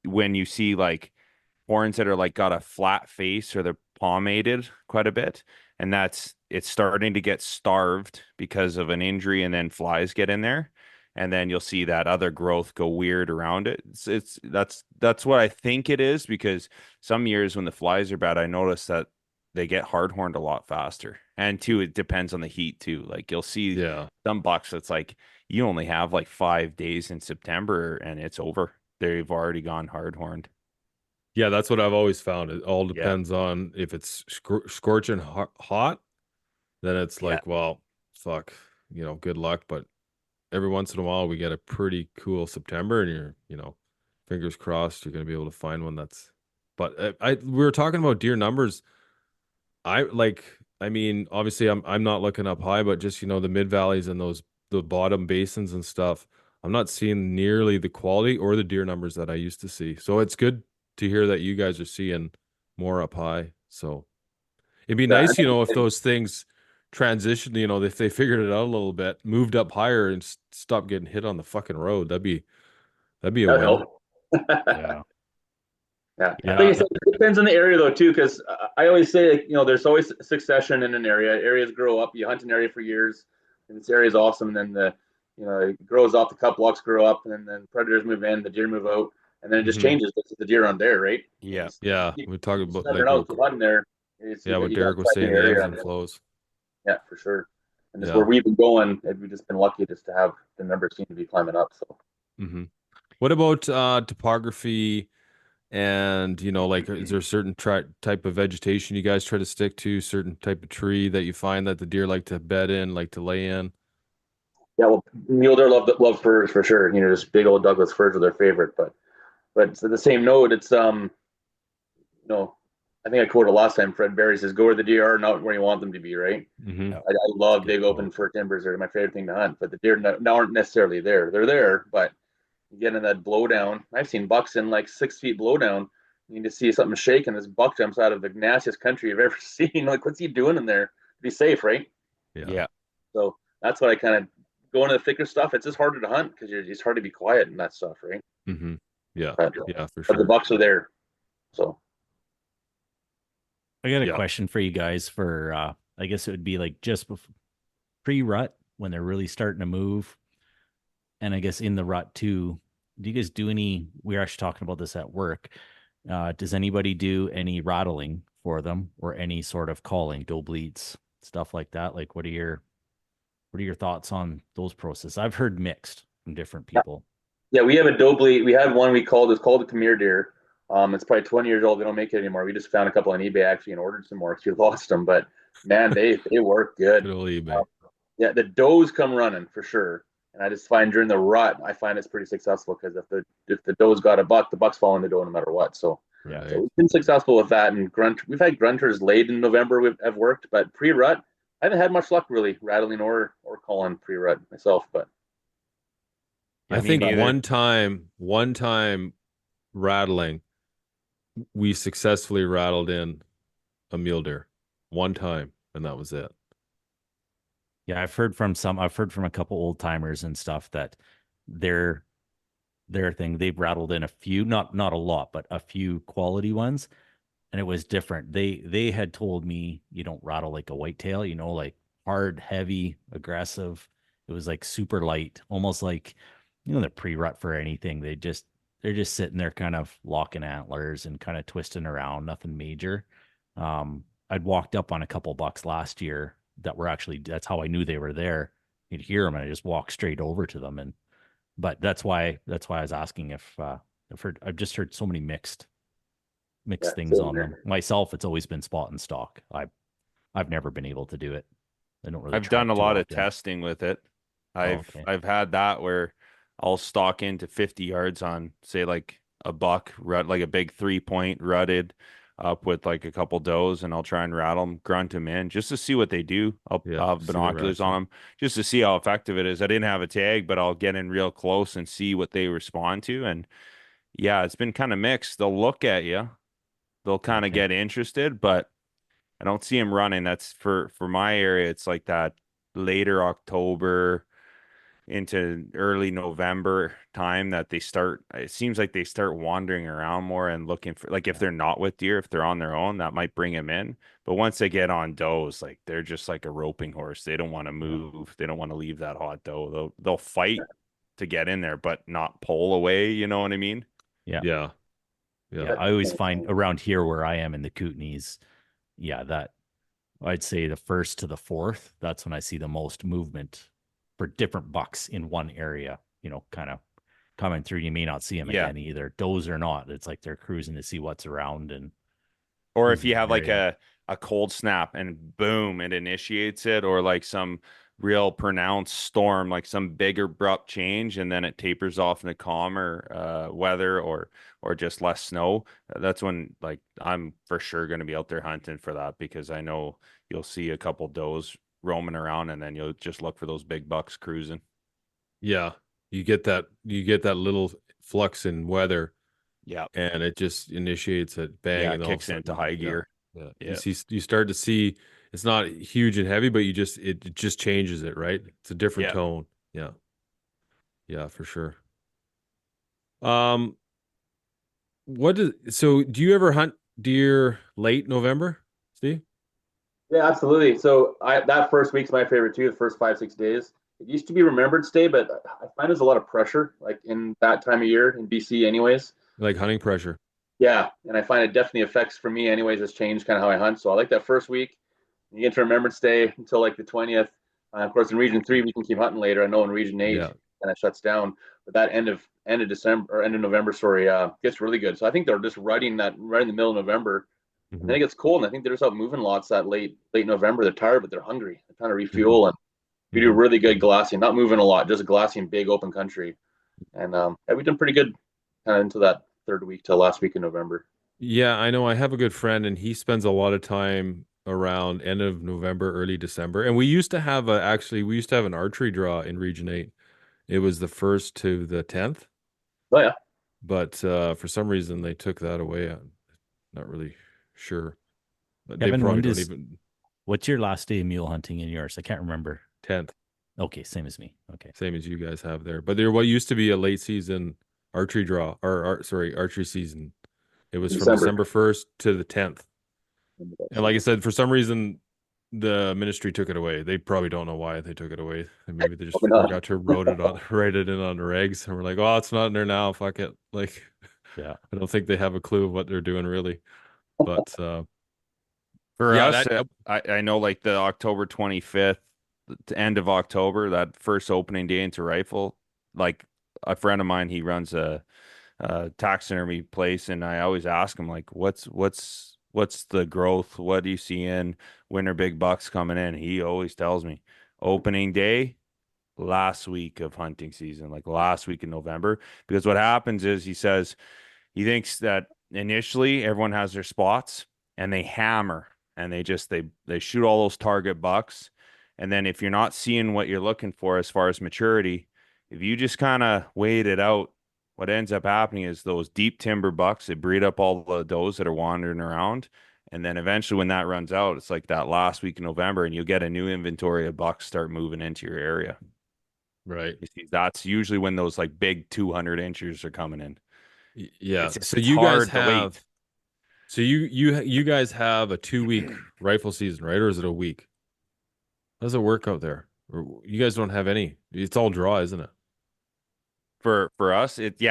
when you see like horns that are like got a flat face or they're pomaded quite a bit. And it's starting to get starved because of an injury, and then flies get in there. And then you'll see that other growth go weird around it. That's what I think it is, because some years when the flies are bad, I notice that they get hard horned a lot faster. And too, it depends on the heat too. Like you'll see some bucks that's like you only have like 5 days in September and it's over. They've already gone hard horned. Yeah, that's what I've always found. It all depends on if it's scorching hot, then it's like, well, fuck, good luck. But every once in a while we get a pretty cool September, and you're, fingers crossed you're going to be able to find one that's. But we were talking about deer numbers. I mean, obviously I'm not looking up high, but just the mid valleys and the bottom basins and stuff, I'm not seeing nearly the quality or the deer numbers that I used to see. So it's good to hear that you guys are seeing more up high. So it'd be nice, if those things transitioned, if they figured it out a little bit, moved up higher and stopped getting hit on the fucking road. That'd be a win. Yeah. Like I said, it depends on the area though too, because I always say there's always succession in an area. Areas grow up. You hunt an area for years, and this area is awesome. And then it grows off. The cub blocks grow up, and then predators move in, the deer move out, and then it just changes. The deer on there, right? Yeah. We're talking about like there. What Derek was saying, the ebbs and flows. Yeah, for sure. And just where we've been going, we've just been lucky just to have the numbers seem to be climbing up. So, what about topography? And is there a certain type of vegetation you guys try to stick to? Certain type of tree that you find that the deer like to bed in, like to lay in? Yeah, well, mule deer love firs for sure. Just big old Douglas firs are their favorite. But to the same note, it's I think I quoted last time. Fred Berry says, "Go where the deer are, not where you want them to be." Right? I love big open fir timbers. They're my favorite thing to hunt. But the deer now aren't necessarily there. They're there, but you get in that blowdown. I've seen bucks in like 6 feet blowdown, You need to see something shake, and this buck jumps out of the nastiest country you've ever seen. Like, what's he doing in there? Be safe, right? Yeah. So that's what I kind of go into the thicker stuff. It's just harder to hunt because it's hard to be quiet and that stuff, right? Mm-hmm. Yeah. But, Yeah, for but sure. the bucks are there. So I got a Yeah. question for you guys for I guess it would be like just pre-rut when they're really starting to move. And I guess in the rut too. Do you guys do any, we were actually talking about this at work. Does anybody do any rattling for them or any sort of calling, doe bleeds, stuff like that? Like what are your thoughts on those processes? I've heard mixed from different people. yeah, we have a doe bleed. We had one it's called a Khmer deer. It's probably 20 years old. They don't make it anymore. We just found a couple on eBay actually and ordered some more because we lost them. But man, they work good. Good old eBay. Yeah, the does come running for sure. And I just find during the rut, I find it's pretty successful because if the doe's got a buck, the buck's following the doe no matter what. So Right. so we've been successful with that. And we've had grunters late in November have worked, but pre-rut, I haven't had much luck really rattling or calling pre-rut myself. But I think one time rattling, we successfully rattled in a mule deer one time, and that was it. Yeah, I've heard from a couple old timers and stuff that their thing, they've rattled in a few, not a lot, but a few quality ones, and it was different. They had told me you don't rattle like a whitetail, like hard, heavy, aggressive. It was like super light, almost like they're pre-rut for anything. They're just sitting there kind of locking antlers and kind of twisting around, nothing major. I'd walked up on a couple bucks last year that were actually, that's how I knew they were there. You'd hear them and I just walked straight over to them. But that's why I was asking if I've just heard so many mixed things on them. Myself, it's always been spot and stalk. I've never been able to do it. I don't really. I've done a track too lot of often. testing with it. Okay. I've had that where I'll stalk into 50 yards on, say, like a buck rut, like a big 3-point rutted up with like a couple does, and I'll try and rattle them, grunt them in just to see what they do. I'll have binoculars on them just to see how effective it is. I didn't have a tag, but I'll get in real close and see what they respond to. And yeah, it's been kind of mixed. They'll look at you, they'll kind of get interested, but I don't see them running. That's for my area. It's like that later October into early November time that they start. It seems like they start wandering around more and looking for, like, if they're not with deer, if they're on their own, that might bring them in. But once they get on does, like, they're just like a roping horse. They don't want to move. They don't want to leave that hot doe. They'll fight to get in there, but not pull away. You know what I mean? Yeah. I always find around here where I am in the Kootenays, that I'd say the 1st to the 4th, that's when I see the most movement for different bucks in one area, kind of coming through. You may not see them again either, does or not. It's like they're cruising to see what's around. Or if you have like a cold snap and boom, it initiates it, or like some real pronounced storm, like some big abrupt change, and then it tapers off into calmer weather or just less snow. That's when, like, I'm for sure going to be out there hunting for that, because I know you'll see a couple does roaming around, and then you'll just look for those big bucks cruising. Yeah, you get that little flux in weather. Yeah, and it just initiates it, bang, yeah, and it kicks into high gear. Yeah. You start to see it's not huge and heavy, but it just changes it, right? It's a different tone. Yeah, for sure. So do you ever hunt deer late November, Steve? yeah, absolutely. So that first week's my favorite too. The first 5-6 days. It used to be Remembrance Day, but I find there's a lot of pressure, like in that time of year in BC, anyways. Like hunting pressure. Yeah, and I find it definitely affects, for me anyways, it's changed kind of how I hunt. So I like that first week. You get to Remembrance Day until like the 20th. Of course, in Region 3, we can keep hunting later. I know in Region 8, kind of shuts down. But that end of December or end of November, gets really good. So I think they're just riding that right in the middle of November. And then it gets cold, and I think they're just out moving lots that late November. They're tired, but they're hungry. They're trying to refuel, and we do really good glassing. Not moving a lot, just glassing big open country. And we've done pretty good kind of into that third week to last week in November. Yeah, I know. I have a good friend, and he spends a lot of time around end of November, early December. And we used to have an archery draw in Region 8. It was the 1st to the 10th. Oh yeah. But for some reason they took that away. Not really sure, but Kevin, they probably when don't does- even. What's your last day of mule hunting in yours? I can't remember. 10th, Okay, same as me. Okay. same as you guys have there. But there, what used to be a late season archery draw, or sorry, archery season. It was from December 1st to the 10th. And like I said, for some reason, the ministry took it away. They probably don't know why they took it away. And maybe they just forgot to write it in on the regs. And we're like, oh, it's not in there now. Fuck it. Like, yeah, I don't think they have a clue of what they're doing really. But for us, I know like the October 25th, the end of October, that first opening day into rifle, like a friend of mine, he runs a taxidermy place, and I always ask him like, what's the growth? What do you see in winter big bucks coming in? He always tells me opening day, last week of hunting season, like last week in November, because what happens is he says he thinks that initially everyone has their spots and they hammer and they shoot all those target bucks. And then if you're not seeing what you're looking for as far as maturity, if you just kind of wait it out, what ends up happening is those deep timber bucks, they breed up all the does that are wandering around. And then eventually when that runs out, it's like that last week in November, and you'll get a new inventory of bucks start moving into your area. right. You see, that's usually when those like big 200 inches are coming in. Yeah. It's So you guys hard to wait. have, so you guys have a 2-week rifle season, right? Or is it a week? How does it work out there? Or you guys don't have any? It's all draw, isn't it? For us, it's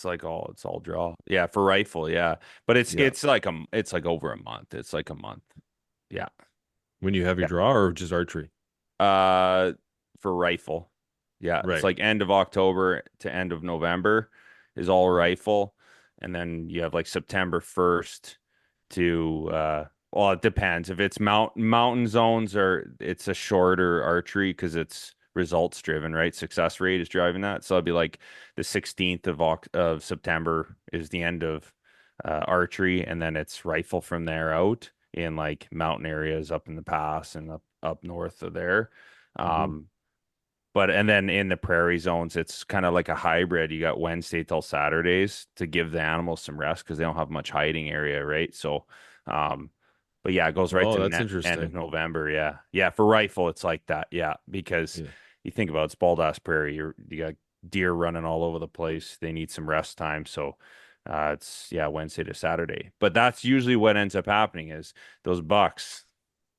like it's all draw. Yeah, for rifle, yeah. But it's like over a month. It's like a month. Yeah. When you have your draw, or just archery? For rifle. Yeah. Right. It's like end of October to end of November is all rifle. And then you have like September 1st to well, it depends. If it's mountain zones, or it's a shorter archery because it's results driven, right? Success rate is driving that. So it'd be like the 16th of September is the end of archery, and then it's rifle from there out in like mountain areas up in the pass and up north of there. But and then in the prairie zones, it's kind of like a hybrid. You got Wednesday till Saturdays to give the animals some rest because they don't have much hiding area, right? So but yeah, it goes right to end of November. Yeah. Yeah. For rifle, it's like that. Yeah. Because you think about it's bald ass prairie. You got deer running all over the place. They need some rest time. So it's Wednesday to Saturday. But that's usually what ends up happening is those bucks,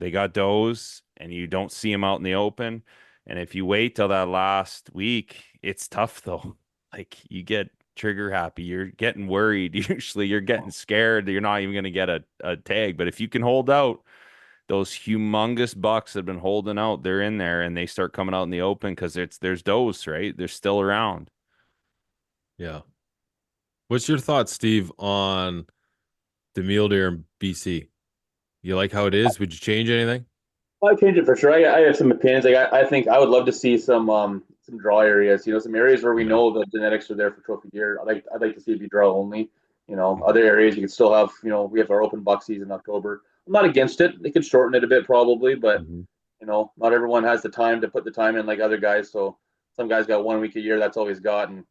they got does and you don't see them out in the open. And if you wait till that last week, it's tough though. Like you get trigger happy, you're getting worried, usually you're getting scared that you're not even going to get a tag. But if you can hold out, those humongous bucks that have been holding out, they're in there and they start coming out in the open because there's does, right? They're still around. Yeah. What's your thoughts, Steve, on the mule deer in BC? You like how it is? Would you change anything? I change it for sure. I have some opinions. Like I think I would love to see some draw areas. Some areas where we know the genetics are there for trophy deer. I'd like to see it be draw only. Other areas you could still have. We have our open buck season in October. I'm not against it. They could shorten it a bit probably, but not everyone has the time to put the time in like other guys. So some guys got 1 week a year. That's all he's got, and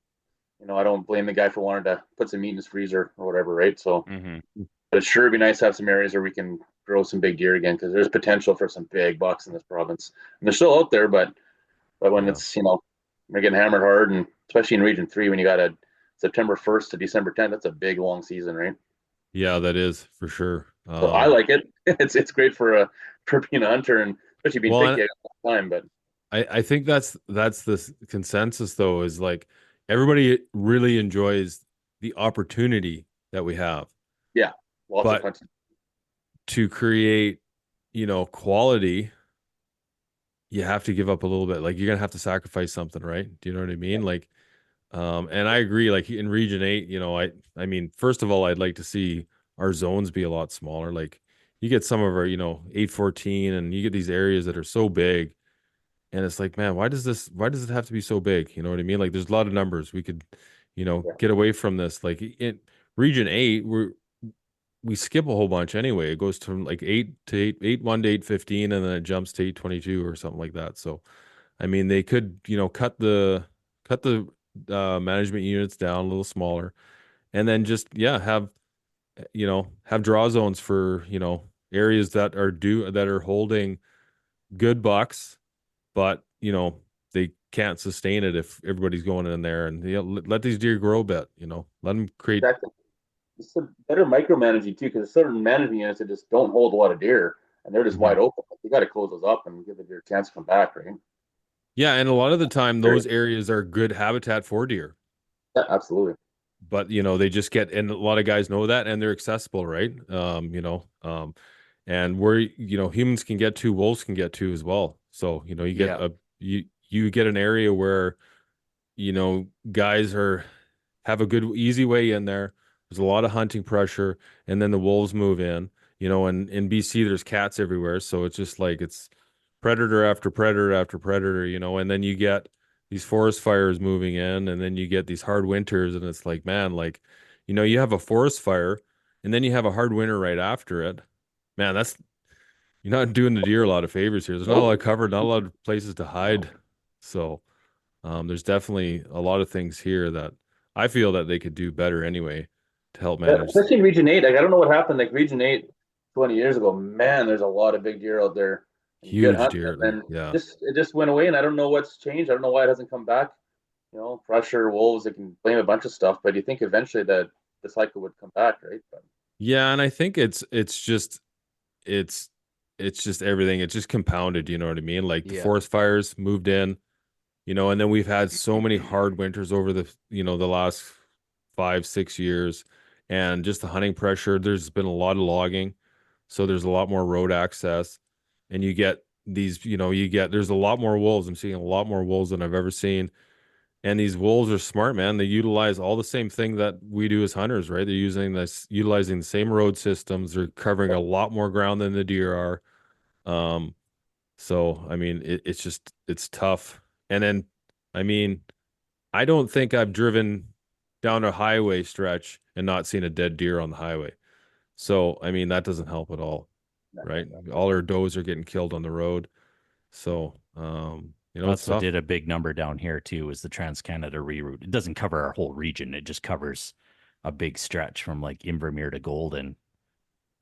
I don't blame the guy for wanting to put some meat in his freezer or whatever, right? So, but it sure would be nice to have some areas where we can grow some big deer again, because there's potential for some big bucks in this province, and they're still out there. But when it's we're getting hammered hard, and especially in Region 3 when you got a September 1st to December 10th, that's a big long season, right? Yeah, that is for sure. So I like it. It's great for being a hunter, and especially being picky all the time. But I think that's the consensus though, is like everybody really enjoys the opportunity that we have. Yeah, but to create, quality, you have to give up a little bit. Like you're gonna have to sacrifice something, right? Do you know what I mean? Like, and I agree. Like in Region 8, I mean, first of all, I'd like to see our zones be a lot smaller. Like you get some of our, 814, and you get these areas that are so big, and it's like, man, why does it have to be so big? You know what I mean? Like there's a lot of numbers we could, get away from this. Like in Region 8, we skip a whole bunch anyway. It goes from like 8 to 8.1 to 815, and then it jumps to 822 or something like that. So, I mean, they could, cut the management units down a little smaller, and then just have have draw zones for, areas that are holding good bucks, but they can't sustain it if everybody's going in there, and let these deer grow a bit, let them create. Exactly. It's a better micromanaging too, because certain management units that just don't hold a lot of deer, and they're just wide open. You got to close those up and give the deer a chance to come back, right? Yeah, and a lot of the time those areas are good habitat for deer. Yeah, absolutely. But they just and a lot of guys know that, and they're accessible, right? And where humans can get to, wolves can get to as well. So you get you get an area where guys have a good easy way in there. There's a lot of hunting pressure, and then the wolves move in. And in BC there's cats everywhere, so it's just like it's predator after predator after predator. And then you get these forest fires moving in, and then you get these hard winters, and it's like, man, like you have a forest fire, and then you have a hard winter right after it. Man, you're not doing the deer a lot of favors here. There's not a lot of cover, not a lot of places to hide. So there's definitely a lot of things here that I feel that they could do better anyway to help manage. Especially in Region 8. Like, I don't know what happened. Like Region 8 20 years ago, man, there's a lot of big deer out there. Huge deer. And yeah. it just went away, and I don't know what's changed. I don't know why it hasn't come back. Pressure, wolves, they can blame a bunch of stuff, but you think eventually that the cycle would come back, right? But yeah, and I think it's just everything. It's just compounded, you know what I mean? Like the forest fires moved in, and then we've had so many hard winters over the last 5-6 years, and just the hunting pressure. There's been a lot of logging, so there's a lot more road access, and you get these, there's a lot more wolves. I'm seeing a lot more wolves than I've ever seen. And these wolves are smart, man. They utilize all the same thing that we do as hunters, right? They're utilizing the same road systems. They're covering a lot more ground than the deer are. So I mean, it's tough. And then, I mean, I don't think I've driven down a highway stretch and not seen a dead deer on the highway. So I mean, that doesn't help at all, right? All our does are getting killed on the road. So that's what did a big number down here too, is the Trans-Canada reroute. It doesn't cover our whole region. It just covers a big stretch from like Invermere to Golden.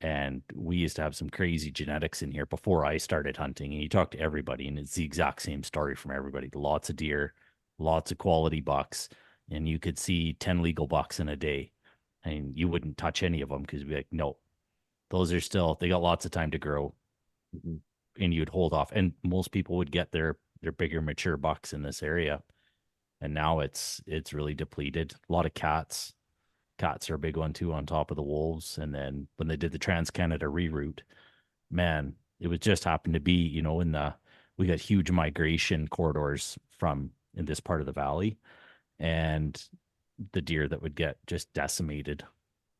And we used to have some crazy genetics in here before I started hunting. And you talk to everybody, and it's the exact same story from everybody. Lots of deer, lots of quality bucks, and you could see 10 legal bucks in a day. And you wouldn't touch any of them because you'd be like, no, those are still, they got lots of time to grow. And you'd hold off. And most people would get their bigger mature bucks in this area. And now it's really depleted. A lot of cats. Cats are a big one too, on top of the wolves. And then when they did the Trans-Canada reroute, man, it was just happened to be, we got huge migration corridors in this part of the valley, and the deer that would get just decimated,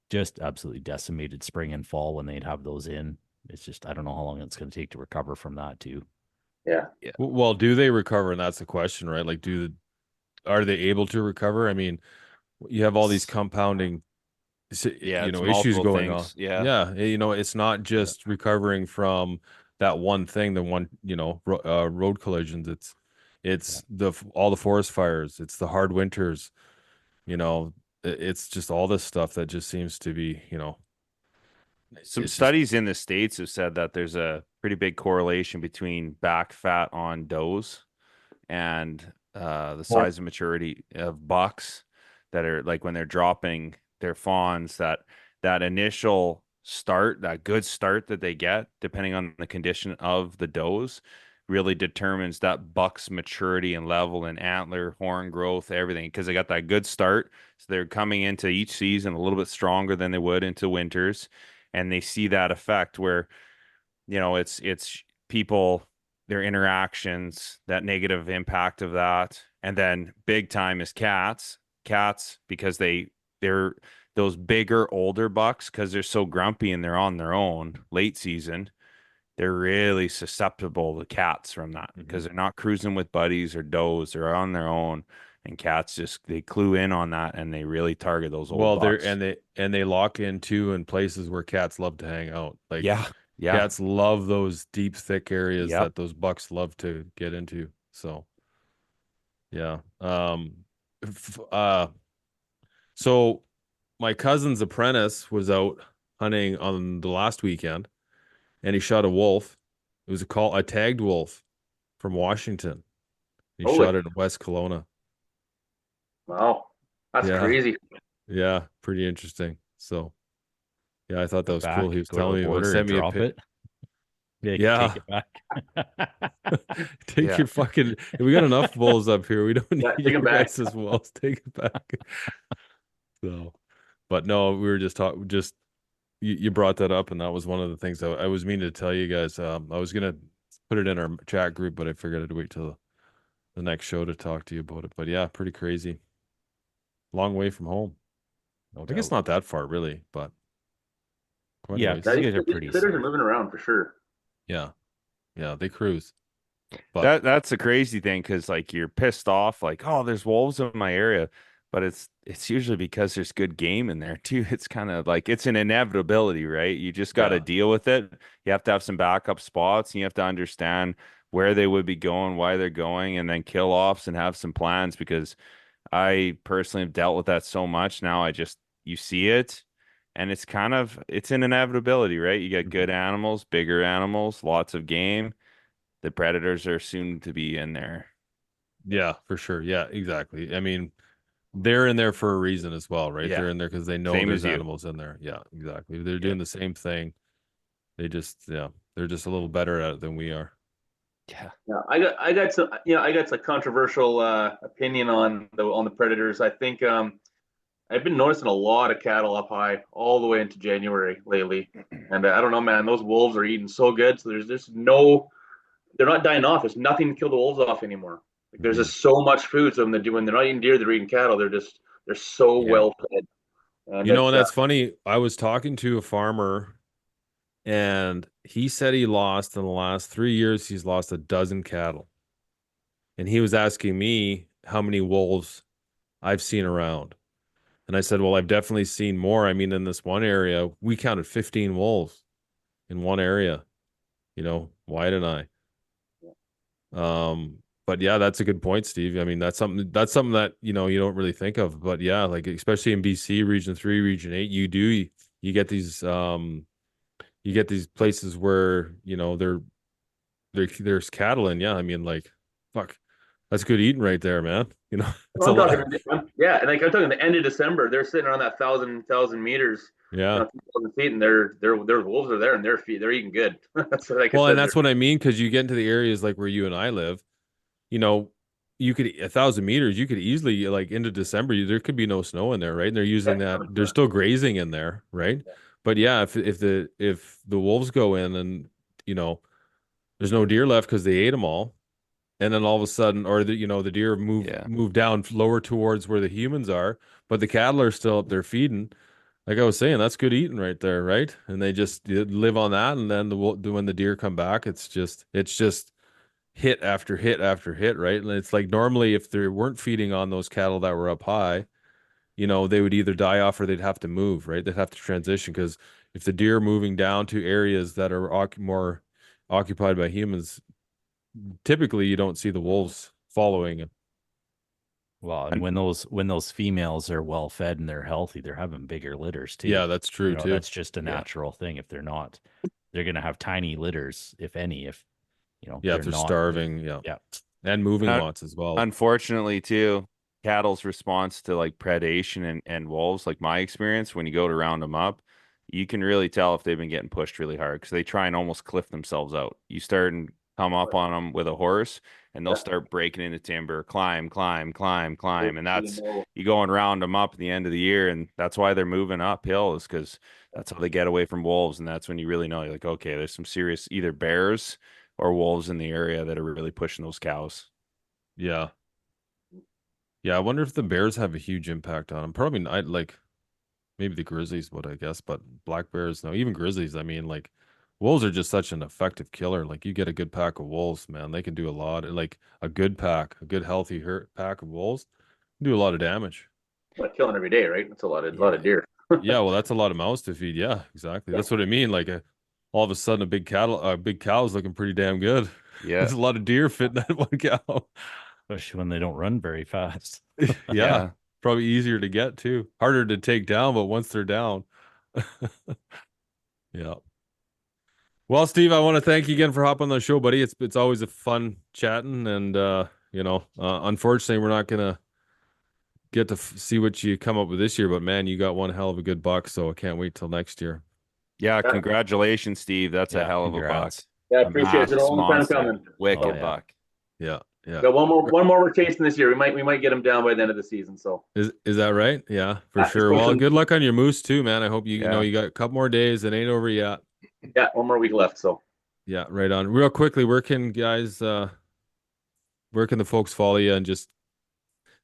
just absolutely decimated spring and fall when they'd have those in. It's just, I don't know how long it's going to take to recover from that too. Yeah. Well, do they recover? And that's the question, right? Like, are they able to recover? I mean, you have all these compounding, issues going on. Yeah. It's not just recovering from that one thing, the one, road collisions. It's all the forest fires. It's the hard winters. It's just all this stuff that just seems to be, Some studies in the States have said that there's a pretty big correlation between back fat on does and the size and maturity of bucks, that are like when they're dropping their fawns, that initial start, that good start that they get, depending on the condition of the does, really determines that buck's maturity and level and antler, horn growth, everything, because they got that good start. So they're coming into each season a little bit stronger than they would into winters. And they see that effect where, it's people, their interactions, that negative impact of that. And then big time is cats, because they're those bigger, older bucks, because they're so grumpy and they're on their own late season. They're really susceptible to cats from that, because they're not cruising with buddies or does. They're on their own. And cats they clue in on that, and they really target those old bucks. They lock in too in places where cats love to hang out. Like, cats love those deep, thick areas that those bucks love to get into. So, yeah. So my cousin's apprentice was out hunting on the last weekend, and he shot a wolf. It was a tagged wolf from Washington. He shot it in West Kelowna. Wow, that's crazy. Yeah, pretty interesting. So, yeah, I thought that was cool. He was telling me about send me a pic. Yeah, take it back. Take your fucking. We got enough wolves up here. We don't need your guys' wolves. Take it back. So, but no, we were just talking. Just you brought that up, and that was one of the things I was meaning to tell you guys. I was gonna put it in our chat group, but I figured I'd wait till the next show to talk to you about it. But yeah, pretty crazy. Long way from home. I guess not that far, really, but yeah, these critters are moving around for sure. Yeah, they cruise. But that's the crazy thing, because like you're pissed off, like, oh, there's wolves in my area, but it's usually because there's good game in there too. It's kind of like it's an inevitability, right? You just got to deal with it. You have to have some backup spots, and you have to understand where they would be going, why they're going, and then kill offs and have some plans, because I personally have dealt with that so much now. You see it, and it's an inevitability, right? You get good animals, bigger animals, lots of game. The predators are soon to be in there. Yeah, for sure. Yeah, exactly. I mean, they're in there for a reason as well, right? Yeah. They're in there because they know there's animals in there. Yeah, exactly. They're doing the same thing. They just, they're just a little better at it than we are. Yeah. I got some, I got a controversial opinion on the predators. I think I've been noticing a lot of cattle up high all the way into January lately, and I don't know, man. Those wolves are eating so good, so there's just they're not dying off. There's nothing to kill the wolves off anymore. Like, there's just so much food. So when they're not eating deer, they're eating cattle. They're so well fed. And and that's funny. I was talking to a farmer, and he said he lost in the last 3 years. He's lost 12 cattle, and he was asking me how many wolves I've seen around. And I said, well, I've definitely seen more. I mean, in this one area, we counted 15 wolves in one area. Wyatt and I. But yeah, that's a good point, Steve. I mean, that's something that, you don't really think of, but yeah, like, especially in BC, Region 3, Region 8, you get these places where, there's cattle in. Yeah. I mean, like, fuck, that's good eating right there, man. It's I'm talking the end of December, they're sitting around that 1,000 meters. Yeah. 2,000 feet, and their wolves are there, and they're eating good. That's and that's what I mean, because you get into the areas like where you and I live, you could 1,000 meters, you could easily, like, into December, there could be no snow in there, right? And they're using that. They're still grazing in there, right? Yeah. But yeah, if the wolves go in and there's no deer left because they ate them all, and then all of a sudden, or the deer move down lower towards where the humans are, but the cattle are still up there feeding. Like I was saying, that's good eating right there, right? And they just live on that, and then when the deer come back, it's just hit after hit after hit, right? And it's like, normally if they weren't feeding on those cattle that were up high, they would either die off or they'd have to move, right? They'd have to transition, because if the deer are moving down to areas that are more occupied by humans, typically you don't see the wolves following it. Well, and when those females are well fed and they're healthy, they're having bigger litters too. Yeah, that's true too. That's just a natural thing. If they're not, they're going to have tiny litters, if any. If if they're starving, and moving lots as well. Unfortunately, too, cattle's response to like predation and wolves, like my experience, when you go to round them up, you can really tell if they've been getting pushed really hard, because they try and almost cliff themselves out. You start and come up on them with a horse, and they'll start breaking into timber, climb, and that's you go and round them up at the end of the year, and that's why they're moving uphill, is because that's how they get away from wolves. And that's when you really know, you're like, okay, there's some serious either bears or wolves in the area that are really pushing those cows. Yeah, I wonder if the bears have a huge impact on them. Probably not. Like, maybe the grizzlies would, I guess, but black bears, no. Even grizzlies, I mean, like, wolves are just such an effective killer. Like, you get a good pack of wolves, man, they can do a lot. Like, a good healthy pack of wolves do a lot of damage. Like killing every day, right? That's a lot of deer. Yeah, well, that's a lot of mouths to feed. Yeah, exactly. That's what I mean. Like, all of a sudden, a big cow is looking pretty damn good. Yeah, there's a lot of deer fitting that one cow, especially when they don't run very fast. Yeah. Probably easier to get too. Harder to take down, but once they're down. Yeah. Well, Steve, I want to thank you again for hopping on the show, buddy. It's always a fun chatting, and unfortunately, we're not gonna get to see what you come up with this year. But man, you got one hell of a good buck, so I can't wait till next year. Yeah, congratulations, Steve. That's a hell of a buck. Congrats. Yeah, I A appreciate it. It's a mass long time monster. coming. Wicked Oh, yeah. buck. Yeah, yeah. Got one more we're chasing this year. We might get him down by the end of the season. So Is that right? Yeah, for Yeah, sure. it's Well, pushing- good luck on your moose too, man. I hope you Yeah. you got a couple more days. It ain't over yet. yeah, one more week left. So Yeah, right on. Real quickly, where can the folks follow you and just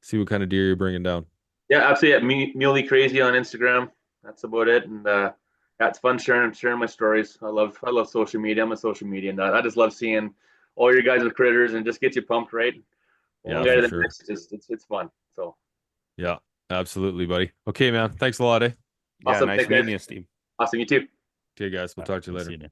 see what kind of deer you're bringing down? yeah, absolutely. At Muley Crazy on Instagram. That's about it. And yeah, it's fun sharing my stories. I love social media. I'm a social media nut. I just love seeing all your guys with critters and just get you pumped, right? Yeah, One guy for to the sure. next, it's fun. So Yeah, absolutely, buddy. Okay, man. Thanks a lot, eh? Yeah, Awesome. nice Thanks, guys. meeting you, Steve. Awesome. You too. Okay, guys. We'll talk to you later. See you.